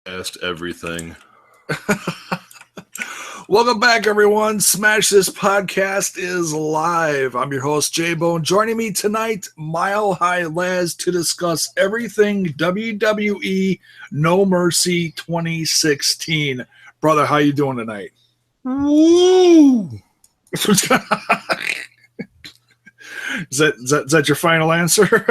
Asked everything. Welcome back, everyone. Smash This Podcast is live. I'm your host, JAYBONE. Joining me tonight, Mile High Laz, to discuss everything WWE No Mercy 2016. Brother, how you doing tonight? Woo! Is that your final answer?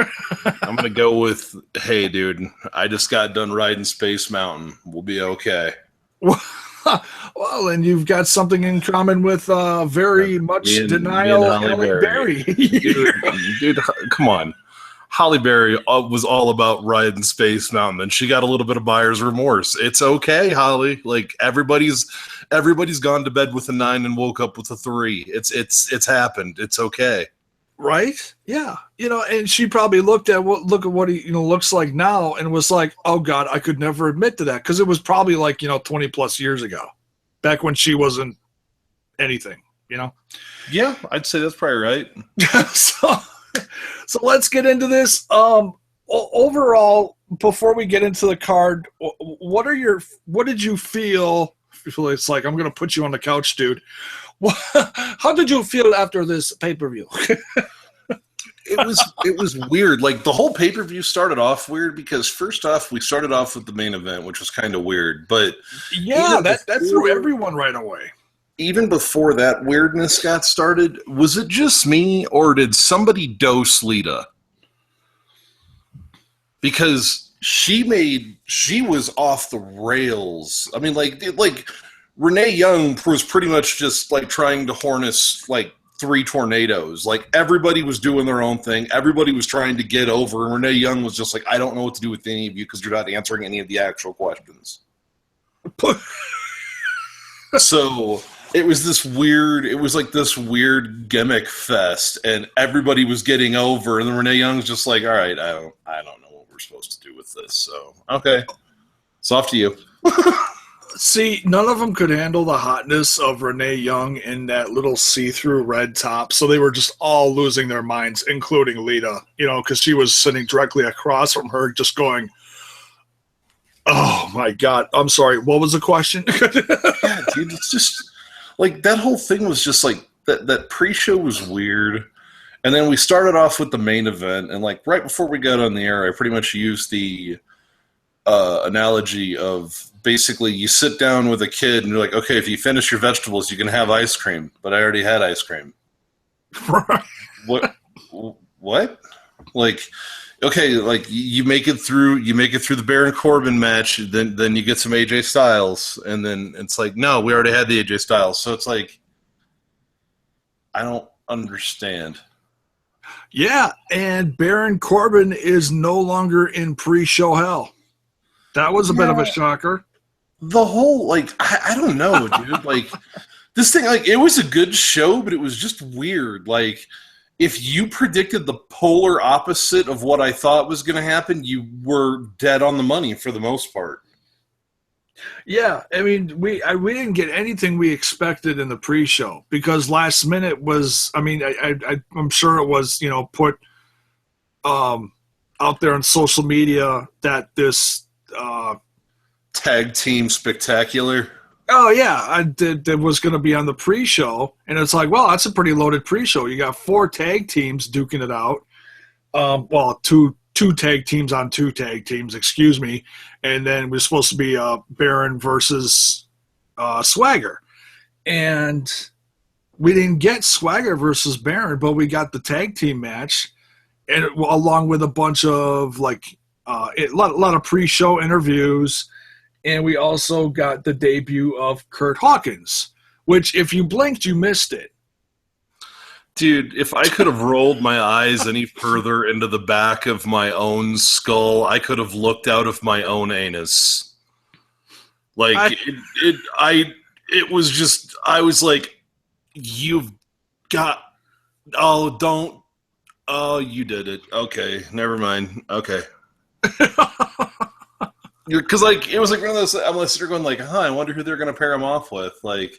I'm going to go with, hey, dude, I just got done riding Space Mountain. We'll be okay. Well, and you've got something in common with very much denial, Halle Berry. dude, come on. Halle Berry was all about riding Space Mountain, and she got a little bit of buyer's remorse. It's okay, Holly. Like everybody's gone to bed with a 9 and woke up with a 3. It's happened. It's okay. Right? Yeah. And she probably look at what he looks like now and was like, oh God, I could never admit to that, because it was probably like 20 plus years ago, back when she wasn't anything. Yeah, I'd say that's probably right. So let's get into this. Overall, before we get into the card, what did you feel? It's like, I'm gonna put you on the couch, dude. How did you feel after this pay-per-view? It was weird. Like, the whole pay-per-view started off weird because first off, we started off with the main event, which was kind of weird. But yeah, that threw everyone right away. Even before that weirdness got started, was it just me or did somebody dose Lita? Because she was off the rails. I mean, like Renee Young was pretty much just like trying to harness like 3 tornadoes. Like, everybody was doing their own thing. Everybody was trying to get over. And Renee Young was just like, I don't know what to do with any of you because you're not answering any of the actual questions. So it was this weird gimmick fest, and everybody was getting over. And then Renee Young's just like, all right, I don't know what we're supposed to do with this. So, okay, it's off to you. See, none of them could handle the hotness of Renee Young in that little see-through red top, so they were just all losing their minds, including Lita, because she was sitting directly across from her just going, oh, my God. I'm sorry. What was the question? Yeah, dude, it's just, like, that whole thing was just, like, that pre-show was weird, and then we started off with the main event, and, like, right before we got on the air, I pretty much used the analogy of basically you sit down with a kid and you're like, okay, if you finish your vegetables, you can have ice cream, but I already had ice cream. What? Like, okay, like you make it through the Baron Corbin match, then you get some AJ Styles, and then it's like, no, we already had the AJ Styles. So it's like, I don't understand. Yeah, and Baron Corbin is no longer in pre-show hell. That was a bit of a shocker. The whole, like, I don't know, dude. Like, this thing, like, it was a good show, but it was just weird. Like, if you predicted the polar opposite of what I thought was going to happen, you were dead on the money for the most part. Yeah, I mean, we didn't get anything we expected in the pre-show, because last minute was, I mean, I'm sure it was, put out there on social media that this tag team spectacular. Oh yeah, that was going to be on the pre-show, and it's like, well, that's a pretty loaded pre-show. You got 4 tag teams duking it out. Well, two tag teams on 2 tag teams, excuse me, and then we're supposed to be Baron versus Swagger, and we didn't get Swagger versus Baron, but we got the tag team match, and along with a bunch of a lot of pre-show interviews. And we also got the debut of Kurt Hawkins, which, if you blinked, you missed it. Dude, if I could have rolled my eyes any further into the back of my own skull, I could have looked out of my own anus. Like, it was just, I was like, you've got, you did it. Okay, never mind. Okay. Because, like, it was like one of those, I'm sitting there going, like, I wonder who they're going to pair him off with. Like,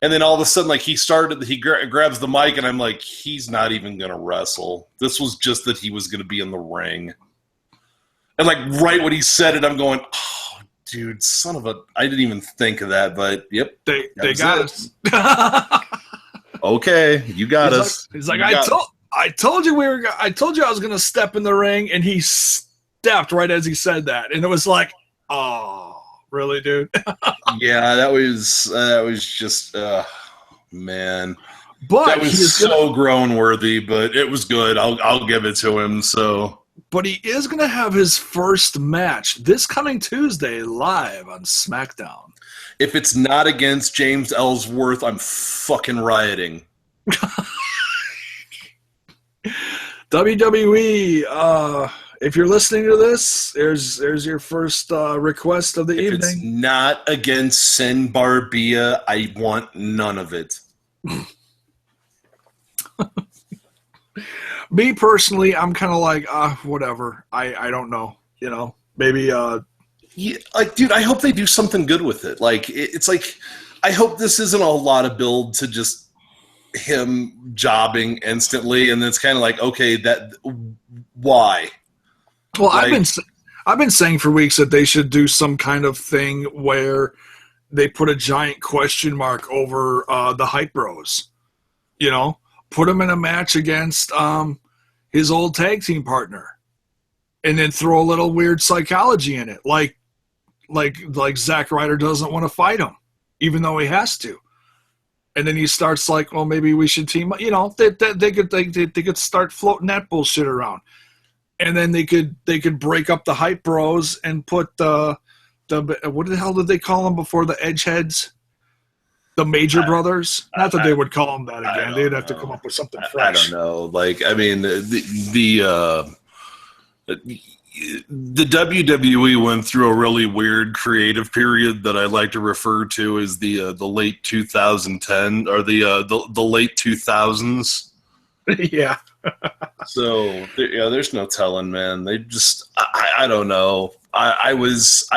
and then all of a sudden, like, he grabs the mic, and I'm like, he's not even going to wrestle. This was just that he was going to be in the ring. And, like, right when he said it, I'm going, oh, dude, son of a! I didn't even think of that, but yep, They that's got it. us. Okay, you got us. He's like, You got us. I told you I told you I was gonna step in the ring, and he stepped right as he said that, and it was like, oh, really, dude? Yeah, that was just man. But That was so groan worthy, but it was good. I'll give it to him. So, but he is gonna have his first match this coming Tuesday live on SmackDown. if it's not against James Ellsworth, I'm fucking rioting. WWE, if you're listening to this, there's your first request of the evening. If it's not against Sin Barbia, I want none of it. Me personally, I'm kind of like, whatever. I don't know. You know, maybe. Yeah, like, dude, I hope they do something good with it. Like, it's like, I hope this isn't a lot of build to just him jobbing instantly, and it's kind of like, okay, why? Well, Like, I've been saying for weeks that they should do some kind of thing where they put a giant question mark over the Hype Bros. You know, put him in a match against his old tag team partner, and then throw a little weird psychology in it, like Zack Ryder doesn't want to fight him, even though he has to. And then he starts like, well, maybe we should team up. You know, they could start floating that bullshit around, and then they could break up the Hype Bros and put the what the hell did they call them before, the Edgeheads, the Major Brothers? Not that they would call them that again. They'd have to come up with something fresh. I don't know. Like, I mean, the WWE went through a really weird creative period that I like to refer to as the late 2010 or the late 2000s. Yeah. So there's no telling, man. They just I don't know. I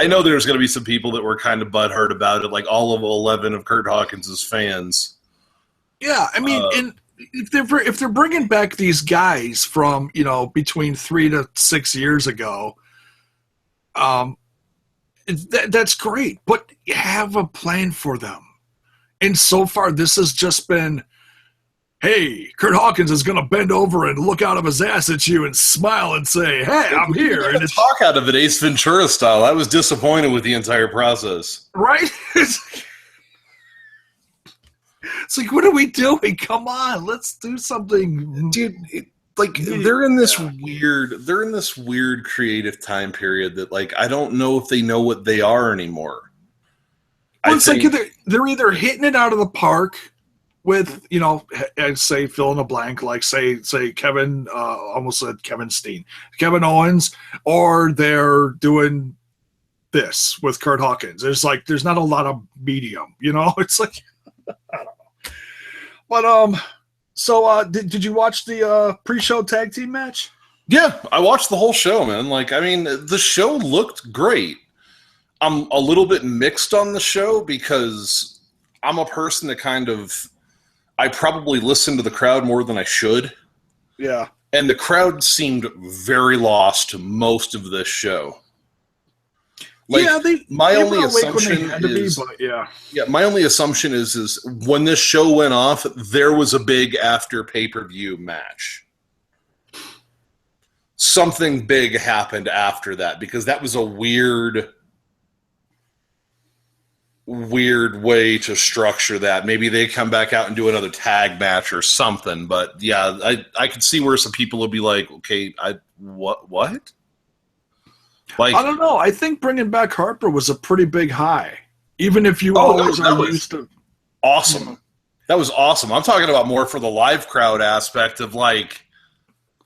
know there's going to be some people that were kind of butthurt about it, like all of 11 of Kurt Hawkins' fans. Yeah, I mean, and if they're bringing back these guys from, you know, between 3 to 6 years ago, that's great, but you have a plan for them. And so far, this has just been, hey, Kurt Hawkins is going to bend over and look out of his ass at you and smile and say, hey, I'm here. And talk out of it Ace Ventura style. I was disappointed with the entire process. Right? It's like, what are we doing? Come on, let's do something, dude. They're in this weird creative time period that, like, I don't know if they know what they are anymore. Well, it's like they're either hitting it out of the park with, you know, say fill in the blank, like say Kevin, almost said Kevin Steen, Kevin Owens, or they're doing this with Kurt Hawkins. There's not a lot of medium, you know. It's like, I don't know. But so did you watch the pre-show tag team match? Yeah, I watched the whole show, man. Like, I mean, the show looked great. I'm a little bit mixed on the show because I'm a person that I probably listen to the crowd more than I should. Yeah. And the crowd seemed very lost to most of this show. Like, yeah, my only assumption is, my only assumption is when this show went off, there was a big after pay-per-view match. Something big happened after that, because that was a weird way to structure that. Maybe they come back out and do another tag match or something. But yeah, I could see where some people would be like, okay, what? Like, I don't know. I think bringing back Harper was a pretty big high, even if you always are used to. Awesome. You know. That was awesome. I'm talking about more for the live crowd aspect of, like,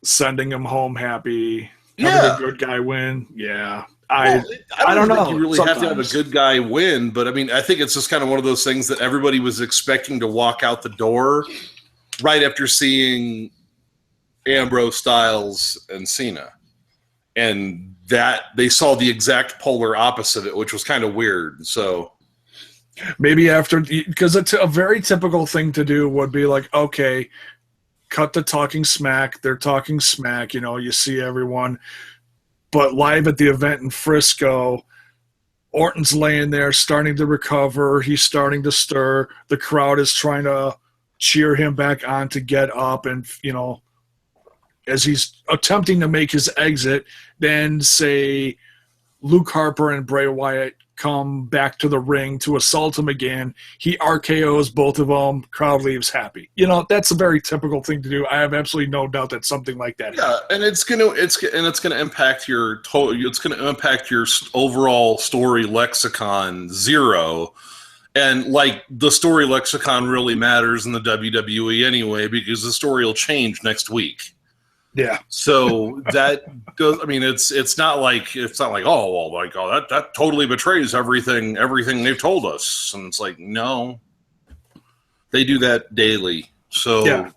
sending him home happy, having a good guy win. Yeah. I don't know. You really have to have a good guy win, but I mean, I think it's just kind of one of those things that everybody was expecting to walk out the door right after seeing Ambrose, Styles, and Cena. And that they saw the exact polar opposite of it, which was kind of weird. So maybe after, because it's a very typical thing to do would be like, okay, cut the talking smack. They're talking smack. You know, you see everyone. But live at the event in Frisco, Orton's laying there, starting to recover. He's starting to stir. The crowd is trying to cheer him back on to get up. And, as he's attempting to make his exit, then, say, Luke Harper and Bray Wyatt come back to the ring to assault him again. He RKOs both of them. Crowd leaves happy. That's a very typical thing to do. I have absolutely no doubt that something like that. Yeah, and it's gonna impact your total. It's gonna impact your overall story lexicon zero. And like the story lexicon really matters in the WWE anyway, because the story will change next week. Yeah. So that does. I mean, it's not like that totally betrays everything they've told us. And it's like, no, they do that daily. So yeah,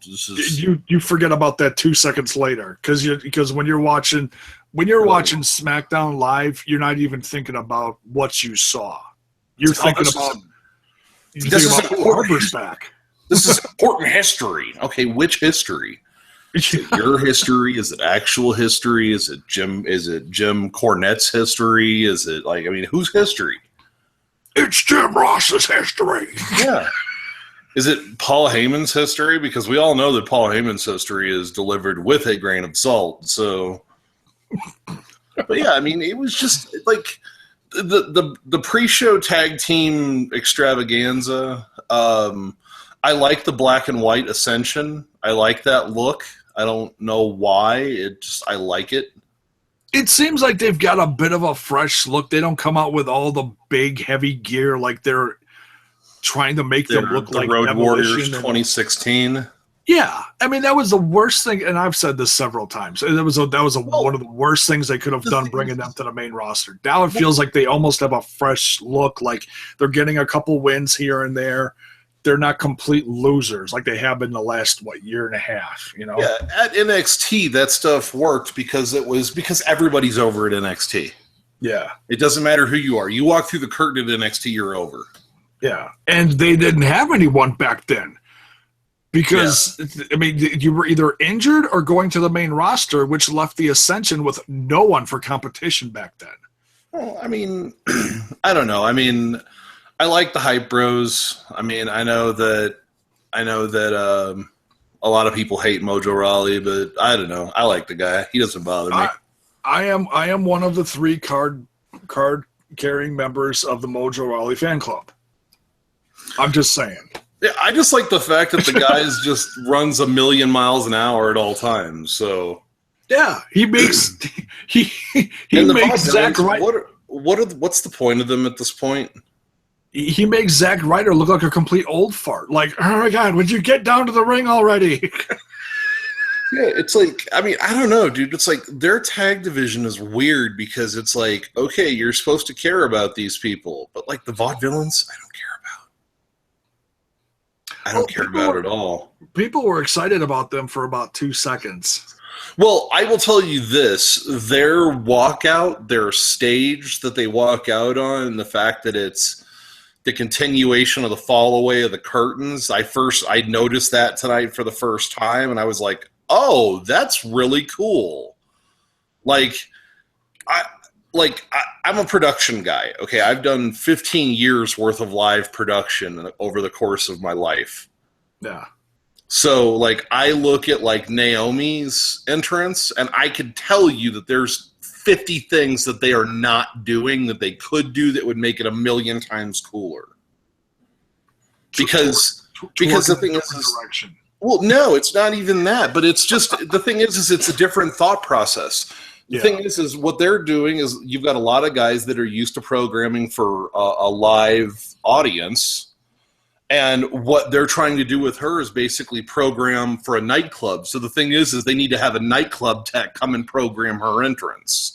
you forget about that 2 seconds later because when you're watching SmackDown Live, you're not even thinking about what you saw. You're thinking about Harper's back. This is important history. Okay, which history? Is it your history? Is it actual history? Is it Jim Cornette's history? Is it whose history? It's Jim Ross's history. Yeah. Is it Paul Heyman's history? Because we all know that Paul Heyman's history is delivered with a grain of salt. So, but yeah, I mean, it was just like the pre-show tag team extravaganza. I like the black and white Ascension. I like that look. I don't know why. I like it. It seems like they've got a bit of a fresh look. They don't come out with all the big, heavy gear like they're trying to make them look like Road Warriors 2016. Yeah, I mean that was the worst thing, and I've said this several times. That was one of the worst things they could have done, bringing them to the main roster. Now it feels like they almost have a fresh look, like they're getting a couple wins here and there. They're not complete losers like they have been the last year and a half. Yeah, at NXT that stuff worked because everybody's over at NXT. Yeah, it doesn't matter who you are. You walk through the curtain at NXT, you're over. Yeah, and they didn't have anyone back then because, I mean, you were either injured or going to the main roster, which left the Ascension with no one for competition back then. Well, I mean, I don't know. I mean, I like the Hype Bros. I mean, I know that a lot of people hate Mojo Rawley, but I don't know. I like the guy. He doesn't bother me. I am one of the 3 card carrying members of the Mojo Rawley fan club. I'm just saying. Yeah, I just like the fact that the guy just runs a million miles an hour at all times. So yeah, he makes he makes Zack Ryder. What's the point of them at this point? He makes Zack Ryder look like a complete old fart. Like, oh my God, would you get down to the ring already? Yeah, it's like, I mean, I don't know, dude. It's like their tag division is weird because it's like, okay, you're supposed to care about these people, but like the vaudevillains, I don't care about. I don't care about at all. People were excited about them for about 2 seconds. Well, I will tell you this. Their walkout, their stage that they walk out on, and the fact that it's the continuation of the fall away of the curtains. I noticed that tonight for the first time, and I was like, oh, that's really cool. I'm a production guy. Okay, I've done 15 years worth of live production over the course of my life. Yeah. So, I look at, Naomi's entrance, and I could tell you that there's 50 things that they are not doing that they could do that would make it a million times cooler. Because the thing is, well, no, it's not even that, but it's just, the thing is it's a different thought process. The thing is what they're doing is you've got a lot of guys that are used to programming for a live audience. And what they're trying to do with her is basically program for a nightclub. So the thing is they need to have a nightclub tech come and program her entrance.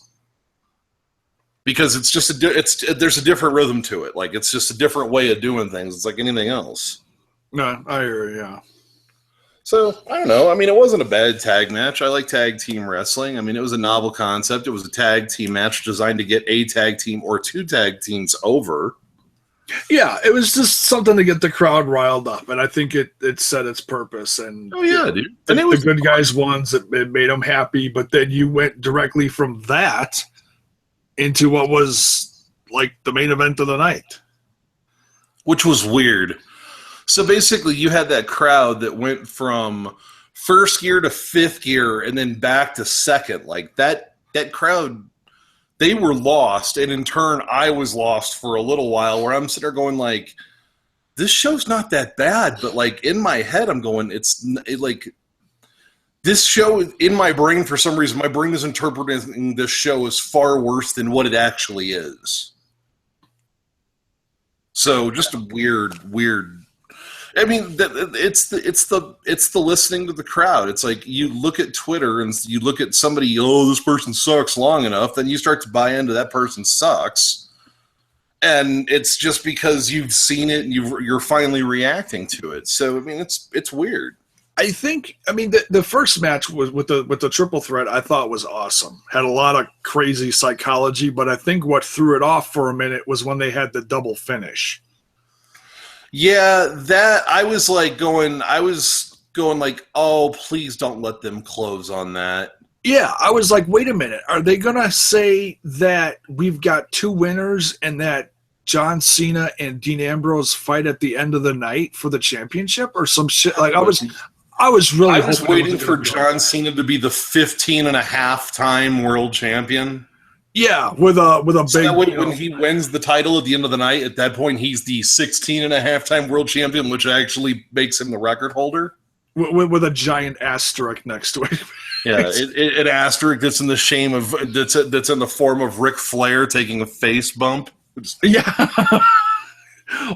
Because it's just there's a different rhythm to it. It's just a different way of doing things. It's like anything else. No, I hear you, yeah. So, I don't know. I mean, it wasn't a bad tag match. I like tag team wrestling. I mean, it was a novel concept. It was a tag team match designed to get a tag team or 2 tag teams over. Yeah, it was just something to get the crowd riled up, and I think it set its purpose. And oh yeah, dude. And the good guys won. It made them happy, but then you went directly from that into what was like the main event of the night. Which was weird. So basically, you had that crowd that went from first gear to fifth gear and then back to second. Like that crowd, they were lost, and in turn, I was lost for a little while. Where I'm sitting there going like, this show's not that bad, but like in my head, I'm going, this show in my brain, for some reason, my brain is interpreting this show as far worse than what it actually is. So just a weird. I mean, it's the listening to the crowd. It's like you look at Twitter and you look at somebody, oh, this person sucks long enough, then you start to buy into that person sucks. And it's just because you've seen it and you're finally reacting to it. So I mean, it's weird. I think the first match was with the triple threat. I thought was awesome. Had a lot of crazy psychology, but I think what threw it off for a minute was when they had the double finish. Yeah, that I was going like, oh, please don't let them close on that. Yeah, I was like, wait a minute. Are they going to say that we've got two winners and that John Cena and Dean Ambrose fight at the end of the night for the championship or some shit? Like I was waiting for John Cena to be the 15.5-time world champion. Yeah, with a so big. When he wins the title at the end of the night, at that point he's the 16.5-time world champion, which actually makes him the record holder. With a giant asterisk next to it. Yeah, an asterisk that's in the shame of that's in the form of Ric Flair taking a face bump. Yeah,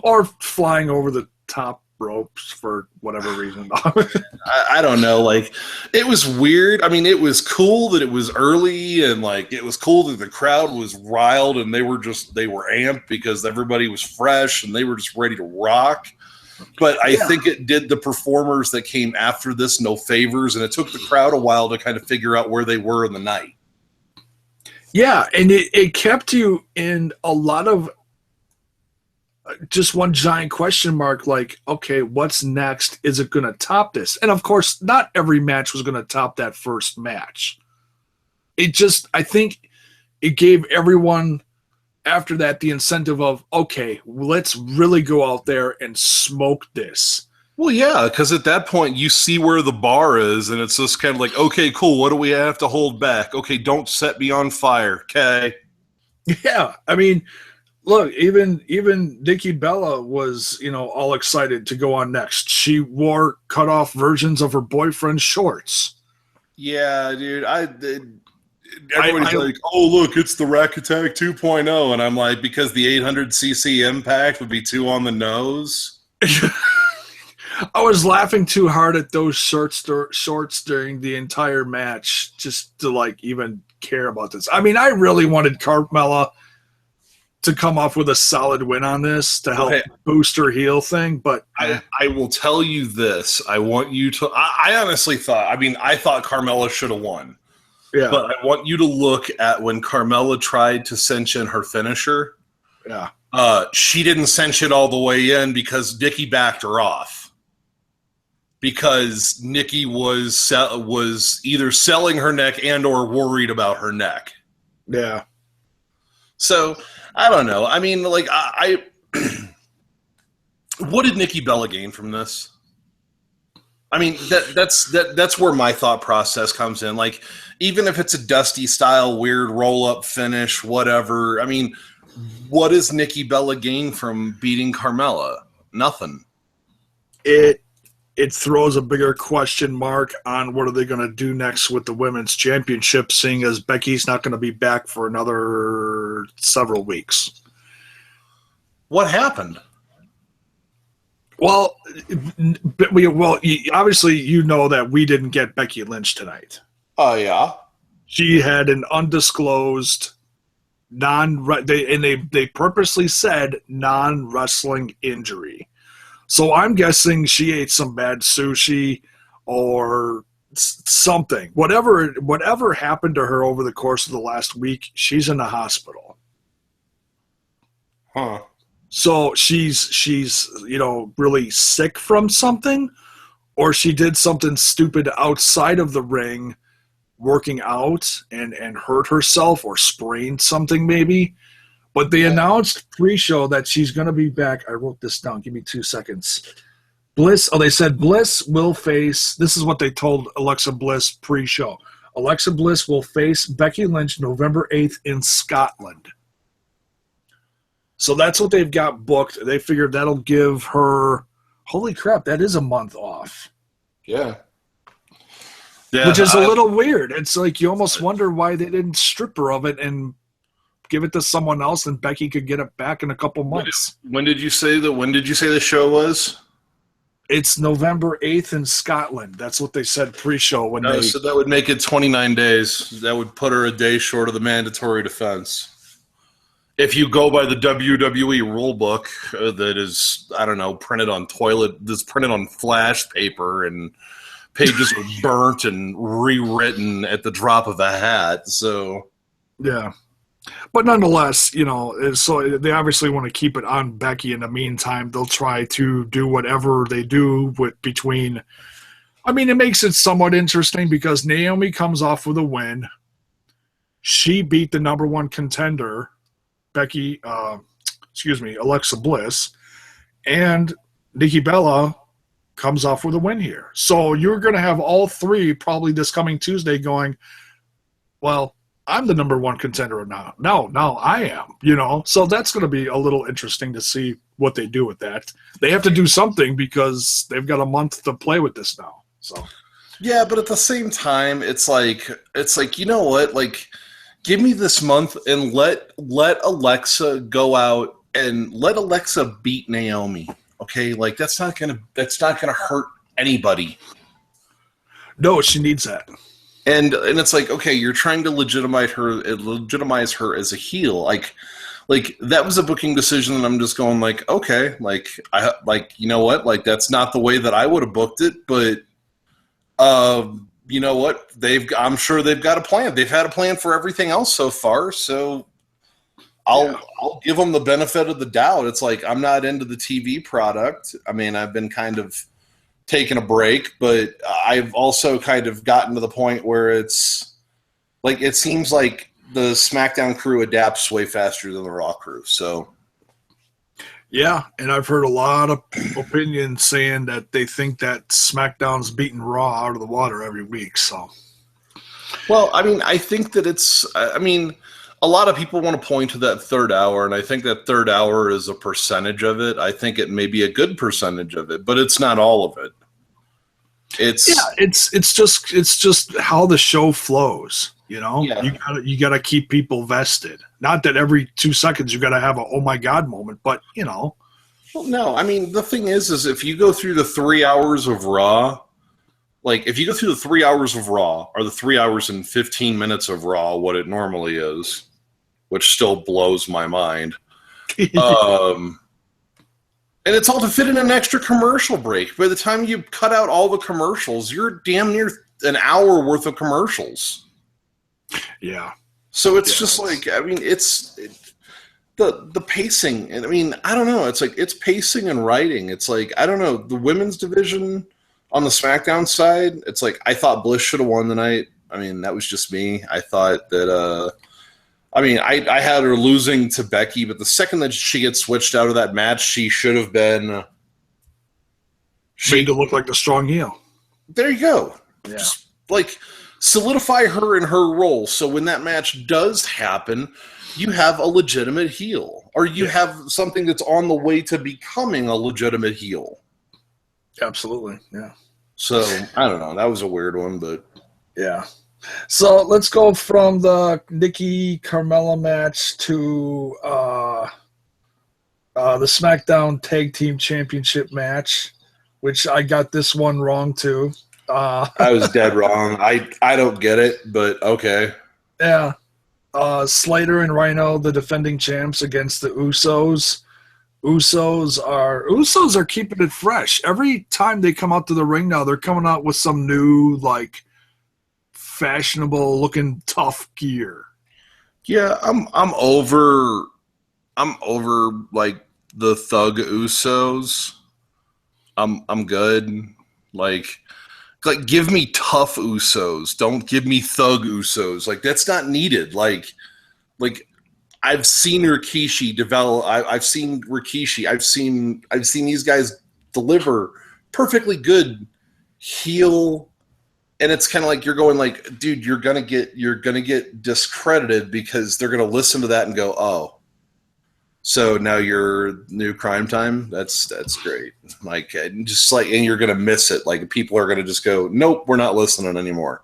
or flying over the top ropes for whatever reason. I don't know. Like, it was weird. I mean, it was cool that it was early, and like it was cool that the crowd was riled and they were amped because everybody was fresh and they were just ready to rock. But I think it did the performers that came after this no favors, and it took the crowd a while to kind of figure out where they were in the night. Yeah, and it kept you in a lot of just one giant question mark, like, okay, what's next? Is it going to top this? And of course, not every match was going to top that first match. I think it gave everyone after that the incentive of, okay, let's really go out there and smoke this. Well, yeah, because at that point you see where the bar is, and it's just kind of like, okay, cool, what do we have to hold back? Okay, don't set me on fire, okay? Yeah, I mean, look, even Nikki Bella was, all excited to go on next. She wore cut-off versions of her boyfriend's shorts. Yeah, dude, everybody's like, oh, look, it's the Rack Attack 2.0. And I'm like, because the 800cc impact would be too on the nose. I was laughing too hard at those shorts during the entire match just to, like, even care about this. I mean, I really wanted Carmella to come off with a solid win on this to help boost her heel thing. But I will tell you this. I want you to – I honestly thought – I thought Carmella should have won. Yeah. But I want you to look at when Carmella tried to cinch in her finisher. Yeah. She didn't cinch it all the way in because Nikki backed her off. Because Nikki was either selling her neck and or worried about her neck. Yeah. So, I don't know. I mean, like, what did Nikki Bella gain from this? I mean, that's where my thought process comes in. Like, even if it's a Dusty style, weird roll-up finish, whatever. I mean, what does Nikki Bella gain from beating Carmella? Nothing. It throws a bigger question mark on what are they going to do next with the women's championship, seeing as Becky's not going to be back for another several weeks. What happened? Well, obviously you know that we didn't get Becky Lynch tonight. Oh, yeah? She had an undisclosed they purposely said non-wrestling injury. So I'm guessing she ate some bad sushi or something. Whatever happened to her over the course of the last week, she's in the hospital. Huh. So she's really sick from something, or she did something stupid outside of the ring working out and hurt herself or sprained something maybe. But they announced pre-show that she's going to be back. I wrote this down. Give me 2 seconds. Bliss. Oh, they said Bliss will face. This is what they told Alexa Bliss pre-show. Alexa Bliss will face Becky Lynch November 8th in Scotland. So that's what they've got booked. They figured that'll give her. Holy crap! That is a month off. Yeah. Which is a little weird. It's like you almost wonder why they didn't strip her of it and give it to someone else, and Becky could get it back in a couple months. When did you say the show was? It's November 8th in Scotland. That's what they said pre-show. So that would make it 29 days. That would put her a day short of the mandatory defense. If you go by the WWE rulebook that is, I don't know, printed on flash paper and pages are burnt and rewritten at the drop of a hat. So, yeah. But nonetheless, so they obviously want to keep it on Becky. In the meantime, they'll try to do whatever they do between. I mean, it makes it somewhat interesting because Naomi comes off with a win. She beat the number one contender, Alexa Bliss, and Nikki Bella comes off with a win here. So you're going to have all three probably this coming Tuesday going, well, I'm the number one contender now. Now I am, So that's going to be a little interesting to see what they do with that. They have to do something because they've got a month to play with this now. So yeah, but at the same time, it's like you know what? Like, give me this month and let Alexa go out and let Alexa beat Naomi. Okay, like that's not gonna hurt anybody. No, she needs that. And it's like, okay, you're trying to legitimize her as a heel. Like that was a booking decision, and I'm just going like, okay, you know what, like that's not the way that I would have booked it, but you know what, I'm sure they've got a plan. They've had a plan for everything else so far, so I'll give them the benefit of the doubt. It's like I'm not into the TV product. I mean, I've been kind of taking a break, but I've also kind of gotten to the point where it's like it seems like the SmackDown crew adapts way faster than the Raw crew. So yeah, and I've heard a lot of opinions saying that they think that SmackDown's beating Raw out of the water every week. So, well, I mean, I think that a lot of people want to point to that third hour, and I think that third hour is a percentage of it. I think it may be a good percentage of it, but it's not all of it. It's just how the show flows. Yeah. You gotta keep people vested. Not that every 2 seconds you gotta have a oh my god moment, but Well, no, I mean the thing is if you go through the 3 hours of Raw, like if you go through the 3 hours of Raw or the 3 hours and 15 minutes of Raw, what it normally is, which still blows my mind. And it's all to fit in an extra commercial break. By the time you cut out all the commercials, you're damn near an hour worth of commercials. Yeah. So it's just like, I mean, it's the pacing. And I mean, I don't know. It's like, it's pacing and writing. It's like, I don't know. The women's division on the SmackDown side, it's like, I thought Bliss should have won the night. I mean, that was just me. I thought that, I had her losing to Becky, but the second that she gets switched out of that match, she should have been made to look like the strong heel. There you go. Yeah. Just like solidify her in her role. So when that match does happen, you have a legitimate heel, or you have something that's on the way to becoming a legitimate heel. Absolutely. Yeah. So I don't know. That was a weird one, but yeah. So let's go from the Nikki Carmella match to the SmackDown Tag Team Championship match, which I got this one wrong too. I was dead wrong. I don't get it, but okay. Yeah. Slater and Rhino, the defending champs, against the Usos. Usos are keeping it fresh. Every time they come out to the ring now, they're coming out with some new, like, fashionable looking tough gear. Yeah, I'm over like the thug Usos. I'm good. Like give me tough Usos. Don't give me thug Usos. Like that's not needed. Like I've seen Rikishi develop. I've seen Rikishi. I've seen these guys deliver perfectly good heel, and it's kind of like you're going like, dude, you're gonna get discredited because they're gonna listen to that and go, oh, so now you're new Crime Time. That's great. Like, just like, and you're gonna miss it. Like, people are gonna just go, nope, we're not listening anymore.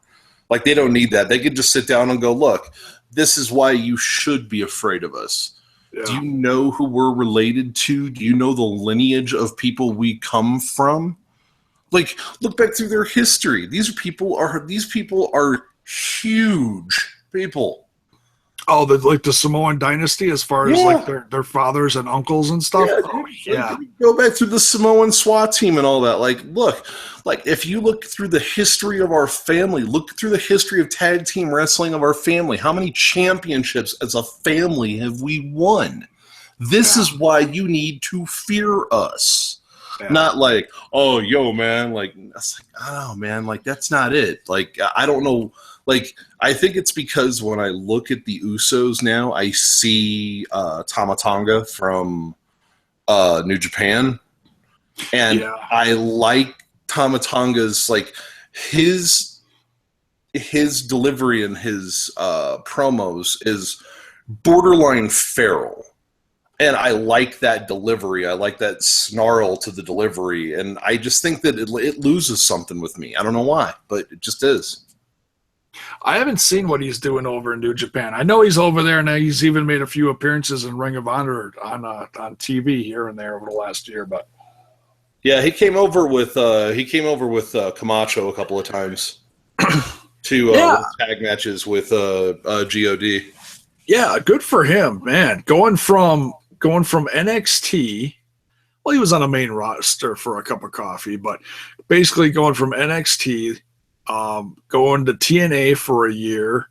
Like, they don't need that. They could just sit down and go, look, this is why you should be afraid of us. Yeah. Do you know who we're related to? Do you know the lineage of people we come from? Like, look back through their history. These people are huge people. Oh, the Samoan dynasty, as far as like their fathers and uncles and stuff. Yeah, go back through the Samoan SWAT team and all that. Like, look, like if you look through the history of our family, look through the history of tag team wrestling of our family. How many championships as a family have we won? This is why you need to fear us. Yeah. Not like, oh, yo, man, like, it's like, oh, man, like, that's not it. Like, I don't know. Like, I think it's because when I look at the Usos now, I see Tama Tonga from New Japan. And I like Tama Tonga's, like, his delivery and his promos is borderline feral. And I like that delivery. I like that snarl to the delivery. And I just think that it loses something with me. I don't know why, but it just is. I haven't seen what he's doing over in New Japan. I know he's over there, and he's even made a few appearances in Ring of Honor on TV here and there over the last year. But yeah, he came over with Camacho a couple of times to tag matches with God. Yeah, good for him, man. Going from NXT, well, he was on a main roster for a cup of coffee, but basically going from NXT, going to TNA for a year,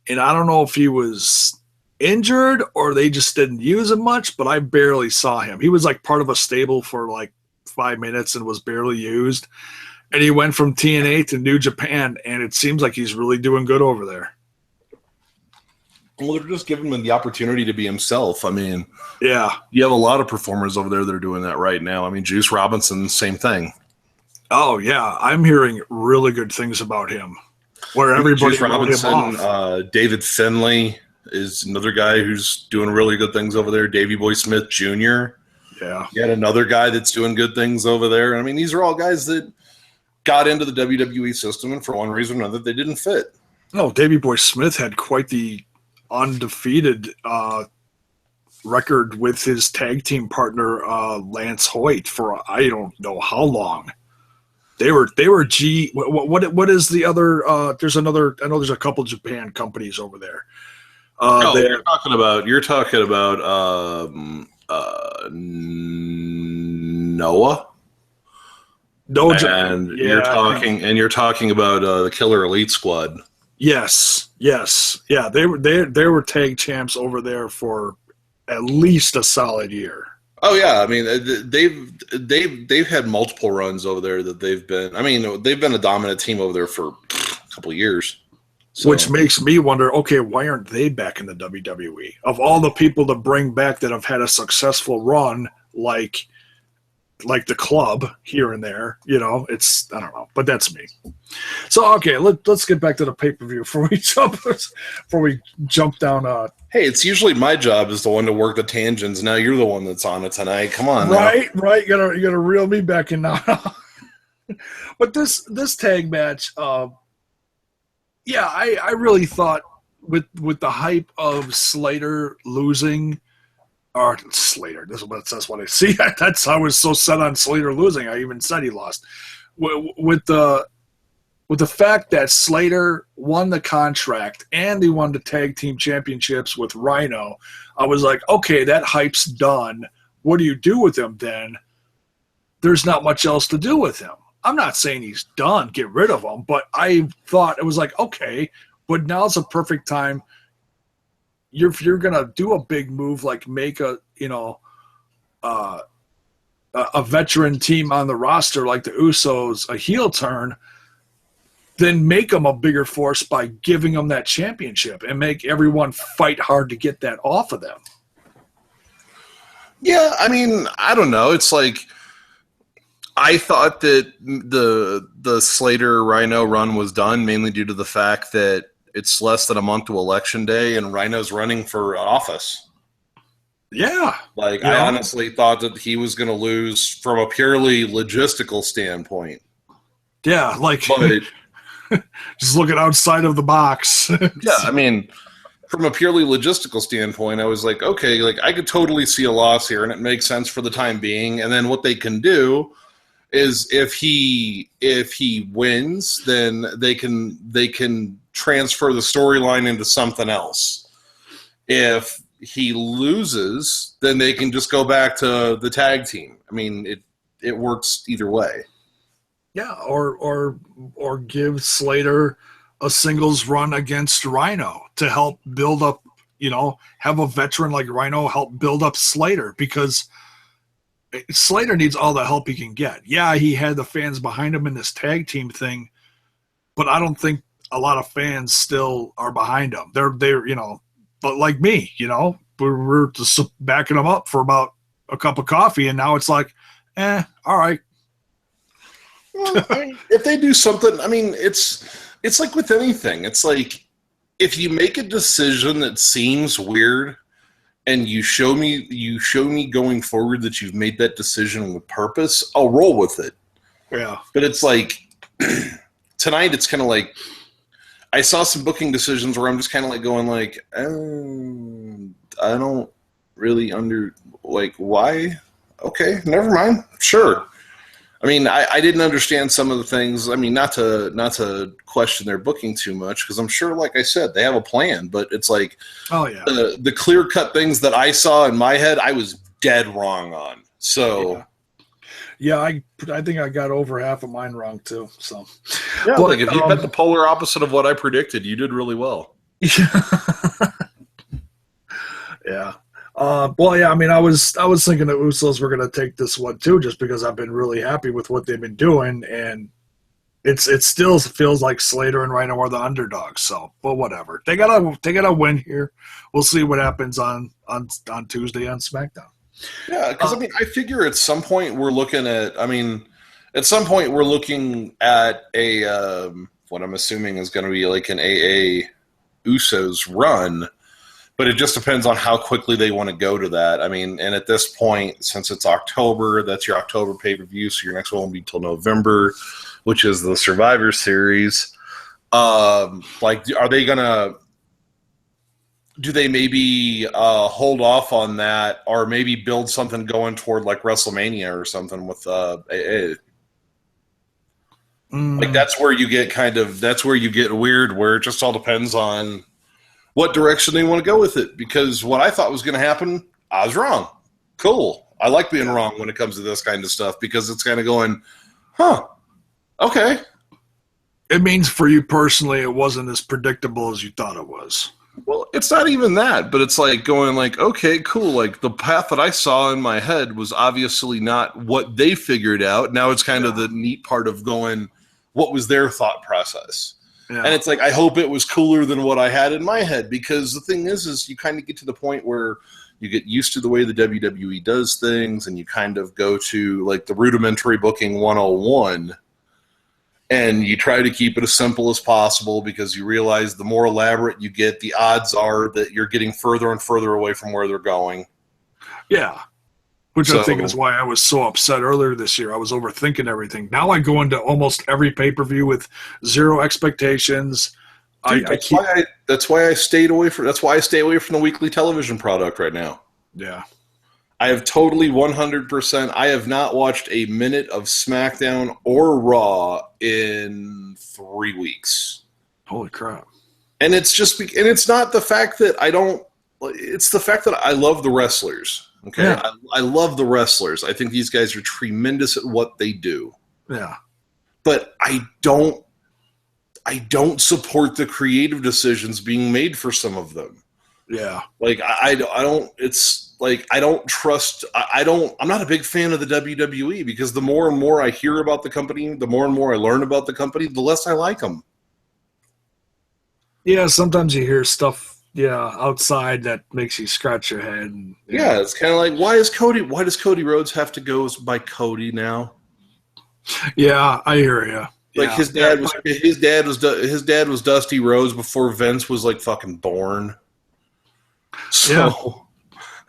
and I don't know if he was injured or they just didn't use him much, but I barely saw him. He was like part of a stable for like 5 minutes and was barely used, and he went from TNA to New Japan, and it seems like he's really doing good over there. Well, they're just giving him the opportunity to be himself. I mean, yeah, you have a lot of performers over there that are doing that right now. I mean, Juice Robinson, same thing. Oh yeah, I'm hearing really good things about him. Where everybody Juice Robinson, David Finlay is another guy who's doing really good things over there. Davey Boy Smith Jr. Yeah, you had another guy that's doing good things over there. I mean, these are all guys that got into the WWE system, and for one reason or another, they didn't fit. No, Davey Boy Smith had quite the undefeated record with his tag team partner Lance Hoyt for I don't know how long. They were what is the other there's another, I know there's a couple Japan companies over there. You're talking about Noah. And you're talking about the Killer Elite Squad. Yes. Yeah, they were tag champs over there for at least a solid year. Oh yeah, I mean they've had multiple runs over there that they've been. I mean, they've been a dominant team over there for a couple of years. So. Which makes me wonder, okay, why aren't they back in the WWE? Of all the people to bring back that have had a successful run, like the club here and there, you know, it's, I don't know, but that's me. So, okay, let's get back to the pay-per-view before we jump down. Hey, it's usually my job is the one to work the tangents. Now you're the one that's on it tonight. Come on. Right. You gotta reel me back in now. But this tag match, I really thought with the hype of Slater losing, or Slater, that's what I see. I was so set on Slater losing, I even said he lost. With the fact that Slater won the contract and he won the tag team championships with Rhino, I was like, okay, that hype's done. What do you do with him then? There's not much else to do with him. I'm not saying he's done, get rid of him, but I thought it was like, okay, but now's a perfect time. If you're gonna do a big move, like make a veteran team on the roster like the Usos a heel turn, then make them a bigger force by giving them that championship and make everyone fight hard to get that off of them. Yeah, I mean, I don't know. It's like I thought that the Slater Rhino run was done mainly due to the fact that it's less than a month to Election Day and Rhino's running for office. Yeah. Like, I honestly thought that he was going to lose from a purely logistical standpoint. Yeah, like just looking outside of the box. Yeah, I mean, from a purely logistical standpoint, I was like, okay, like I could totally see a loss here, and it makes sense for the time being. And then what they can do is if he wins, then they can transfer the storyline into something else. If he loses, then they can just go back to the tag team. I mean, it works either way. Yeah, or give Slater a singles run against Rhino to help build up, have a veteran like Rhino help build up Slater, because Slater needs all the help he can get. Yeah, he had the fans behind him in this tag team thing, but I don't think a lot of fans still are behind him. They're but like me, we're just backing him up for about a cup of coffee, and now it's like, all right. Well, I mean, if they do something, I mean, it's like with anything. It's like if you make a decision that seems weird, and you show me going forward that you've made that decision with purpose, I'll roll with it. Yeah. But it's like tonight, it's kind of like I saw some booking decisions where I'm just kind of like going like, I don't really why? Okay, never mind. Sure. I mean, I didn't understand some of the things. I mean, not to question their booking too much, because I'm sure, like I said, they have a plan. But it's like, oh yeah, the clear cut things that I saw in my head, I was dead wrong on. So, yeah, I think I got over half of mine wrong too. So, yeah, like if you bet the polar opposite of what I predicted, you did really well. Yeah. Well, yeah, I mean, I was thinking that Usos were going to take this one too, just because I've been really happy with what they've been doing, and it still feels like Slater and Rhino are the underdogs. So, but whatever, they gotta win here. We'll see what happens on Tuesday on SmackDown. Yeah, because I mean, I figure at some point we're looking at. I mean, at some point we're looking at a what I'm assuming is going to be like an AA Usos run. But it just depends on how quickly they want to go to that. I mean, and at this point, since it's October, that's your October pay-per-view, so your next one won't be until November, which is the Survivor Series. Are they going to – do they maybe hold off on that or maybe build something going toward like WrestleMania or something with AA? Like that's where you get weird, where it just all depends on – what direction they want to go with it, because what I thought was going to happen, I was wrong. Cool. I like being wrong when it comes to this kind of stuff, because it's kind of going, okay. It means for you personally, it wasn't as predictable as you thought it was. Well, it's not even that, but it's like going like, okay, cool. Like the path that I saw in my head was obviously not what they figured out. Now it's kind of the neat part of going, what was their thought process? Yeah. And it's like, I hope it was cooler than what I had in my head, because the thing is you kind of get to the point where you get used to the way the WWE does things, and you kind of go to like the rudimentary booking 101, and you try to keep it as simple as possible, because you realize the more elaborate you get, the odds are that you're getting further and further away from where they're going. Yeah. Which I think is why I was so upset earlier this year. I was overthinking everything. Now I go into almost every pay-per-view with zero expectations. Dude, that's why I stay away from the weekly television product right now. Yeah. I have totally 100%. I have not watched a minute of SmackDown or Raw in 3 weeks. Holy crap. And it's not the fact that it's the fact that I love the wrestlers. Okay, yeah. I love the wrestlers. I think these guys are tremendous at what they do. Yeah, but I don't support the creative decisions being made for some of them. Yeah, like I don't. It's like, I don't trust. I'm not a big fan of the WWE because the more and more I hear about the company, the more and more I learn about the company, the less I like them. Yeah, sometimes you hear stuff, outside that makes you scratch your head. And, Yeah, it's kind of like, why does Cody Rhodes have to go by Cody now? Yeah, I hear you. Like his dad was Dusty Rhodes before Vince was like fucking born. So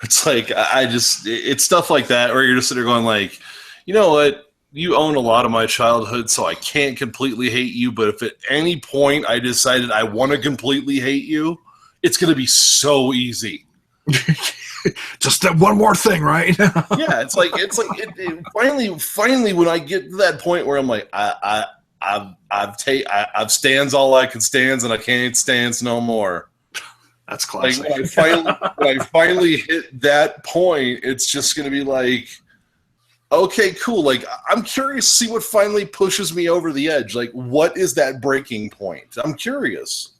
it's like it's stuff like that where you're just sitting there going like, you know what? You own a lot of my childhood, so I can't completely hate you. But if at any point I decided I want to completely hate you, it's going to be so easy. Just that one more thing, right? Yeah, it's like finally when I get to that point where I'm like, I've stands all I can stands and I can't stands no more. That's classic. Like when I finally hit that point, it's just going to be like, okay, cool. Like, I'm curious to see what finally pushes me over the edge. Like, what is that breaking point? I'm curious.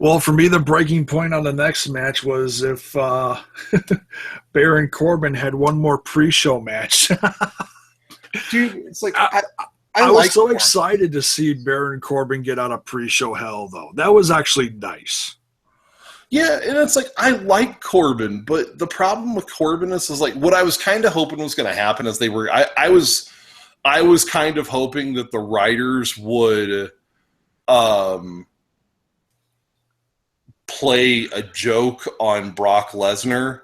Well, for me, the breaking point on the next match was if Baron Corbin had one more pre-show match. Dude, it's like I was so excited to see Baron Corbin get out of pre-show hell, though. That was actually nice. Yeah, and it's like, I like Corbin, but the problem with Corbin is like, what I was kind of hoping was going to happen is I was kind of hoping that the writers would play a joke on Brock Lesnar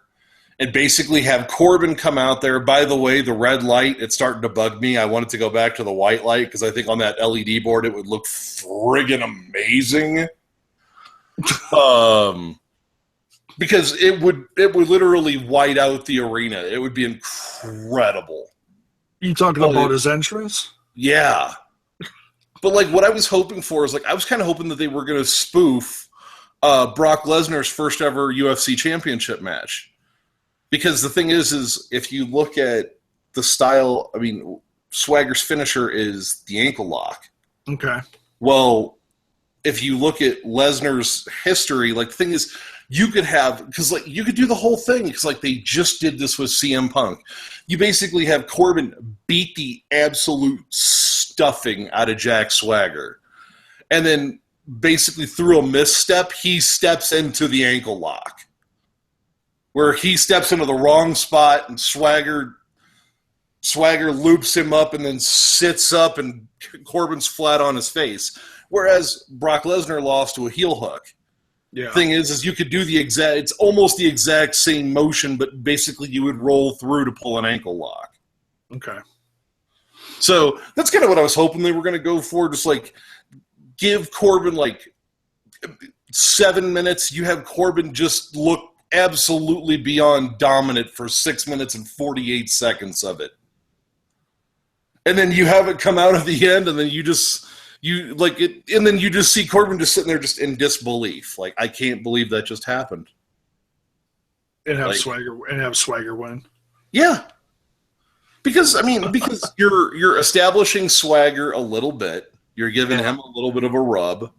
and basically have Corbin come out there. By the way, the red light, it's starting to bug me. I wanted to go back to the white light because I think on that LED board it would look friggin' amazing. Because it would literally white out the arena. It would be incredible. You talking about his entrance? Yeah. But like what I was hoping for is like I was kind of hoping that they were going to spoof Brock Lesnar's first ever UFC championship match. Because the thing is if you look at the style, I mean, Swagger's finisher is the ankle lock. Okay. Well, if you look at Lesnar's history, like the thing is, you could have, because like you could do the whole thing, because like they just did this with CM Punk. You basically have Corbin beat the absolute stuffing out of Jack Swagger, and then basically through a misstep, he steps into the ankle lock, where he steps into the wrong spot and Swagger loops him up and then sits up and Corbin's flat on his face. Whereas Brock Lesnar lost to a heel hook. Yeah. Thing is you could do it's almost the exact same motion, but basically you would roll through to pull an ankle lock. Okay. So that's kind of what I was hoping they were going to go for. Just like give Corbin like 7 minutes. You have Corbin just look absolutely beyond dominant for 6 minutes and 48 seconds of it. And then you have it come out at the end, and then you just see Corbin just sitting there just in disbelief. Like, I can't believe that just happened. And have Swagger win. Yeah. Because you're establishing Swagger a little bit. You're giving him a little bit of a rub.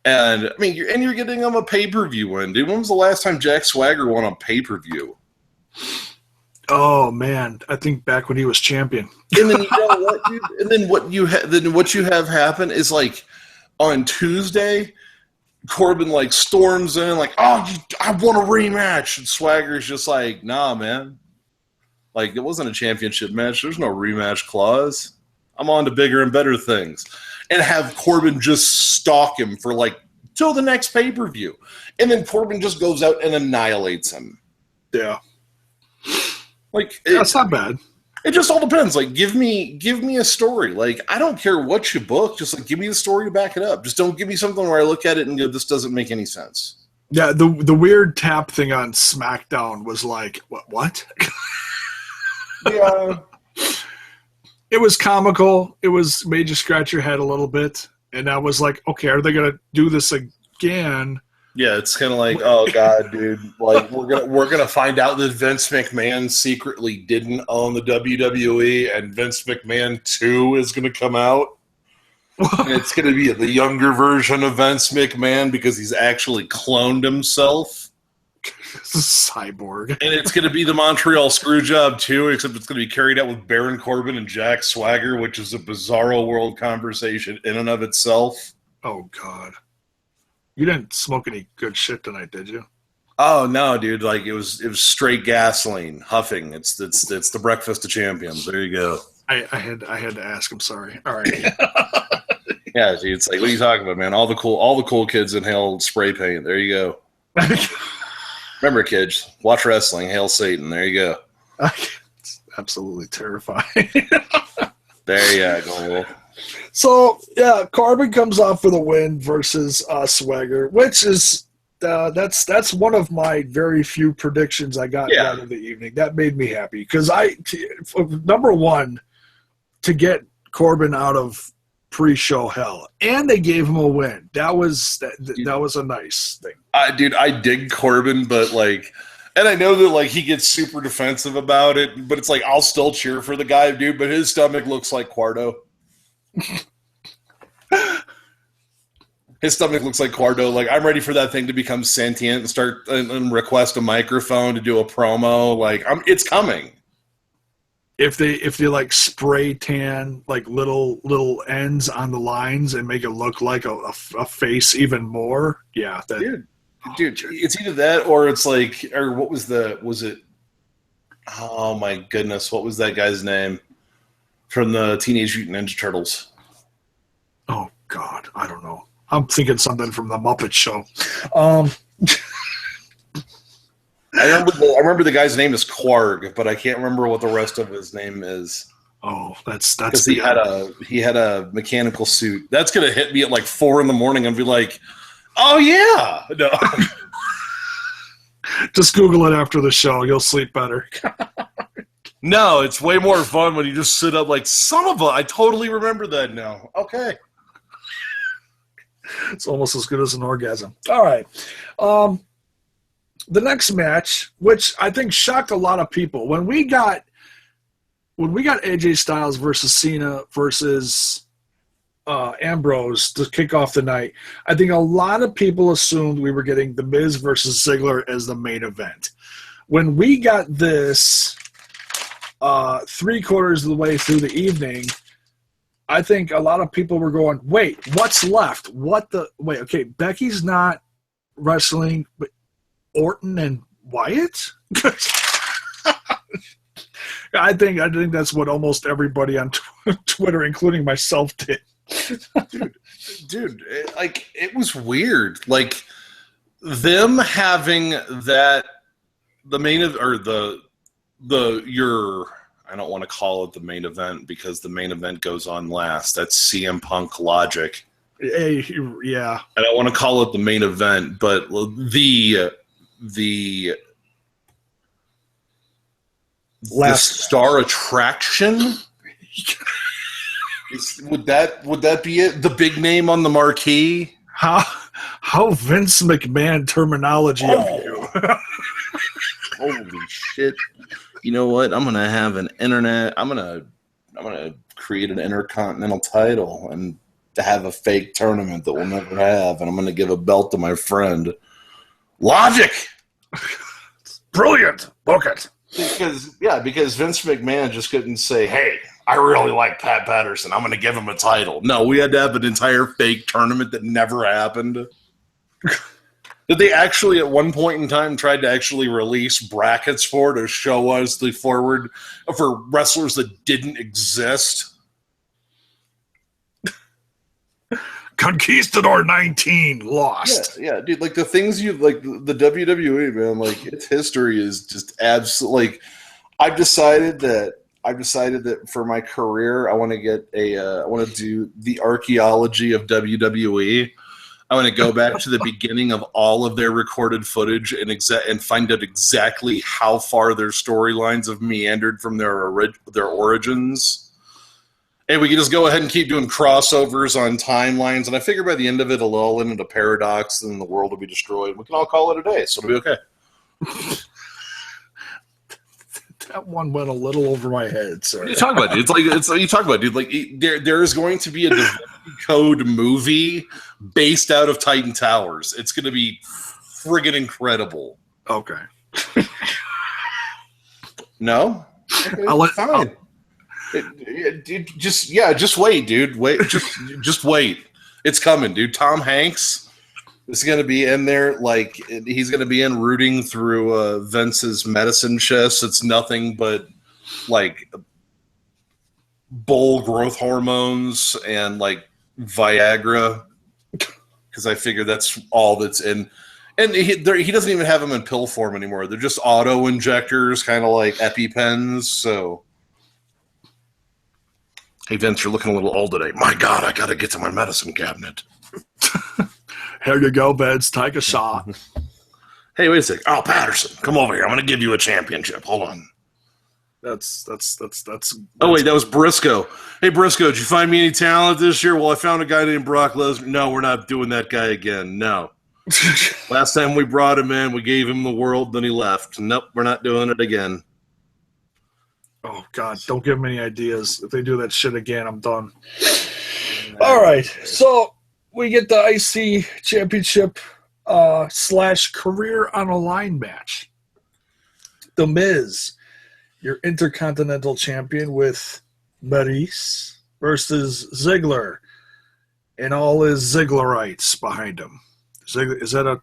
And I mean, you're getting him a pay-per-view win, dude. When was the last time Jack Swagger won on pay-per-view? Oh man, I think back when he was champion. And then you know what, dude? And then what you have happen is like on Tuesday, Corbin like storms in like, oh, I want a rematch, and Swagger's just like, nah, man. Like, it wasn't a championship match. There's no rematch clause. I'm on to bigger and better things. And have Corbin just stalk him for like till the next pay-per-view, and then Corbin just goes out and annihilates him. Yeah. Like, that's not bad. It just all depends. Like, give me a story. Like, I don't care what you book. Just like give me the story to back it up. Just don't give me something where I look at it and go, "This doesn't make any sense." Yeah, the weird tap thing on SmackDown was like, what? Yeah. It was comical. It was made you scratch your head a little bit, and I was like, okay, are they gonna do this again? Yeah, it's kind of like, oh god, dude, like we're gonna find out that Vince McMahon secretly didn't own the WWE, and Vince McMahon 2 is gonna come out, and it's gonna be the younger version of Vince McMahon because he's actually cloned himself. Cyborg. And it's going to be the Montreal Screwjob, too, except it's going to be carried out with Baron Corbin and Jack Swagger, which is a bizarro world conversation in and of itself. Oh, God. You didn't smoke any good shit tonight, did you? Oh, no, dude. Like, it was straight gasoline, huffing. It's the breakfast of champions. There you go. I had to ask. I'm sorry. All right. Yeah, dude, it's like, what are you talking about, man? All the cool kids inhale spray paint. There you go. Remember, kids, watch wrestling. Hail Satan. There you go. It's absolutely terrifying. There you go. So, yeah, Corbin comes off for the win versus Swagger, which is that's one of my very few predictions I got out of the evening. That made me happy because number one, to get Corbin out of pre-show hell, and they gave him a win. That was a nice thing. Dude, I dig Corbin, but like, and I know that like he gets super defensive about it, but it's like I'll still cheer for the guy, dude. But his stomach looks like Quardo. His stomach looks like Quardo. Like, I'm ready for that thing to become sentient and start and request a microphone to do a promo. Like, it's coming. If they like spray tan like little ends on the lines and make it look like a face even more, yeah. Dude, it's either that or it's like, or what was it? Oh my goodness, what was that guy's name from the Teenage Mutant Ninja Turtles? Oh God, I don't know. I'm thinking something from the Muppet Show. I remember the guy's name is Quarg, but I can't remember what the rest of his name is. Oh, that's because he had a mechanical suit. That's gonna hit me at like 4 a.m. and be like, oh yeah, no. Just Google it after the show. You'll sleep better. No, it's way more fun when you just sit up like, son of a, I totally remember that now. Okay. It's almost as good as an orgasm. All right. The next match, which I think shocked a lot of people, when we got AJ Styles versus Cena versus Ambrose to kick off the night, I think a lot of people assumed we were getting The Miz versus Ziggler as the main event. When we got this 3/4 of the way through the evening, I think a lot of people were going, wait, what's left? Wait, okay, Becky's not wrestling, but Orton and Wyatt? I think that's what almost everybody on Twitter, including myself, did. Dude, like, it was weird. Like, them having that, the main of, or I don't want to call it the main event because the main event goes on last. That's CM Punk logic. Yeah. I don't want to call it the main event, but the star attraction. Would that be it? The big name on the marquee? How Vince McMahon terminology of you. Holy shit. You know what? I'm gonna have an internet. I'm gonna create an intercontinental title and have a fake tournament that we'll never have, and I'm gonna give a belt to my friend. Logic. Brilliant. Book it. Because Vince McMahon just couldn't say, "Hey, I really like Pat Patterson. I'm gonna give him a title." No, we had to have an entire fake tournament that never happened. Did they actually, at one point in time, tried to actually release brackets for to show us the forward for wrestlers that didn't exist? Conquistador 19 lost. Yeah, dude. Like the things you like, the WWE, man. Like its history is just absolutely. Like, I've decided that for my career, I want to do the archaeology of WWE. I want to go back to the beginning of all of their recorded footage and find out exactly how far their storylines have meandered from their origins. And we can just go ahead and keep doing crossovers on timelines. And I figure by the end of it, it'll all end into paradox and the world will be destroyed. We can all call it a day, so it'll be okay. That one went a little over my head. Sorry. What are you talking about, dude? You talk about, dude. Like there is going to be a Da Vinci Code movie based out of Titan Towers. It's going to be friggin' incredible. Okay. No? Okay, fine. Just wait, dude. Wait, just wait. It's coming, dude. Tom Hanks is going to be in there, like he's going to be in rooting through Vince's medicine chest. It's nothing but like bull growth hormones and like Viagra, because I figure that's all that's in. And he doesn't even have them in pill form anymore. They're just auto injectors, kind of like EpiPens. So, hey, Vince, you're looking a little old today. My God, I got to get to my medicine cabinet. Here you go, Vince. Take a shot. Hey, wait a sec. Oh, Patterson, come over here. I'm going to give you a championship. Hold on. That's. Oh, wait, that was Briscoe. Hey, Briscoe, did you find me any talent this year? Well, I found a guy named Brock Lesnar. No, we're not doing that guy again. No. Last time we brought him in, we gave him the world, then he left. Nope, we're not doing it again. Oh, God, don't give him any ideas. If they do that shit again, I'm done. All right, so we get the IC Championship / Career on a Line match. The Miz, your Intercontinental Champion with Maurice versus Ziggler and all his Ziggler-ites behind him. Is that a?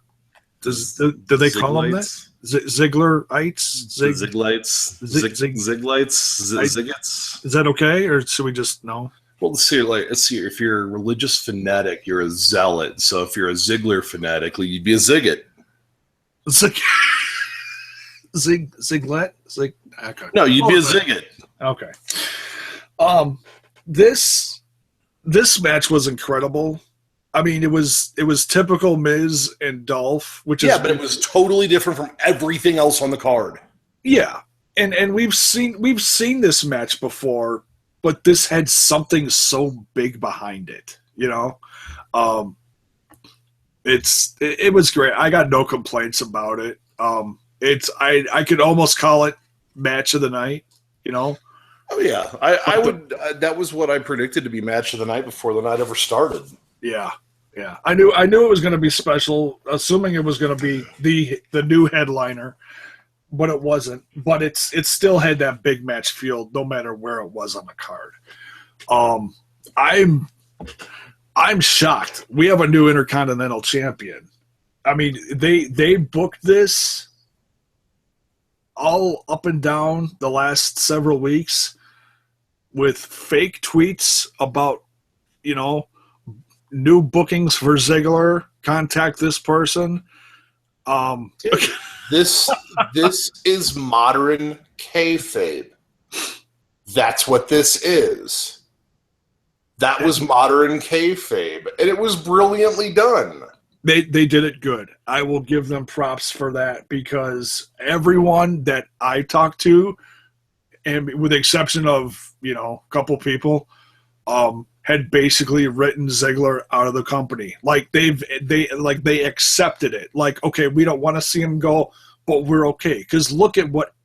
Do they call them that? Ziggler-ites? Ziglites? Ziggets? Is that okay, or should we just no? Well, let's see. If you're a religious fanatic, you're a zealot. So if you're a Ziggler fanatic, you'd be a Zigget. Ziglet? Okay. No, you'd be a Zigget. Okay. This match was incredible. I mean, it was typical Miz and Dolph, which is but it was totally different from everything else on the card. Yeah, and we've seen this match before, but this had something so big behind it. You know, it was great. I got no complaints about it. I could almost call it match of the night. You know. Oh yeah, I would. That was what I predicted to be match of the night before the night ever started. Yeah. I knew it was going to be special, assuming it was going to be the new headliner, but it wasn't. But it still had that big match feel, no matter where it was on the card. I'm shocked. We have a new Intercontinental Champion. I mean, they booked this all up and down the last several weeks with fake tweets about, new bookings for Ziggler. Contact this person. This is modern kayfabe. That's what this is. That was modern kayfabe, and it was brilliantly done. They did it good. I will give them props for that, because everyone that I talked to, and with the exception of a couple people, had basically written Ziggler out of the company. Like they accepted it. Like, okay, we don't want to see him go, but we're okay. Because look at what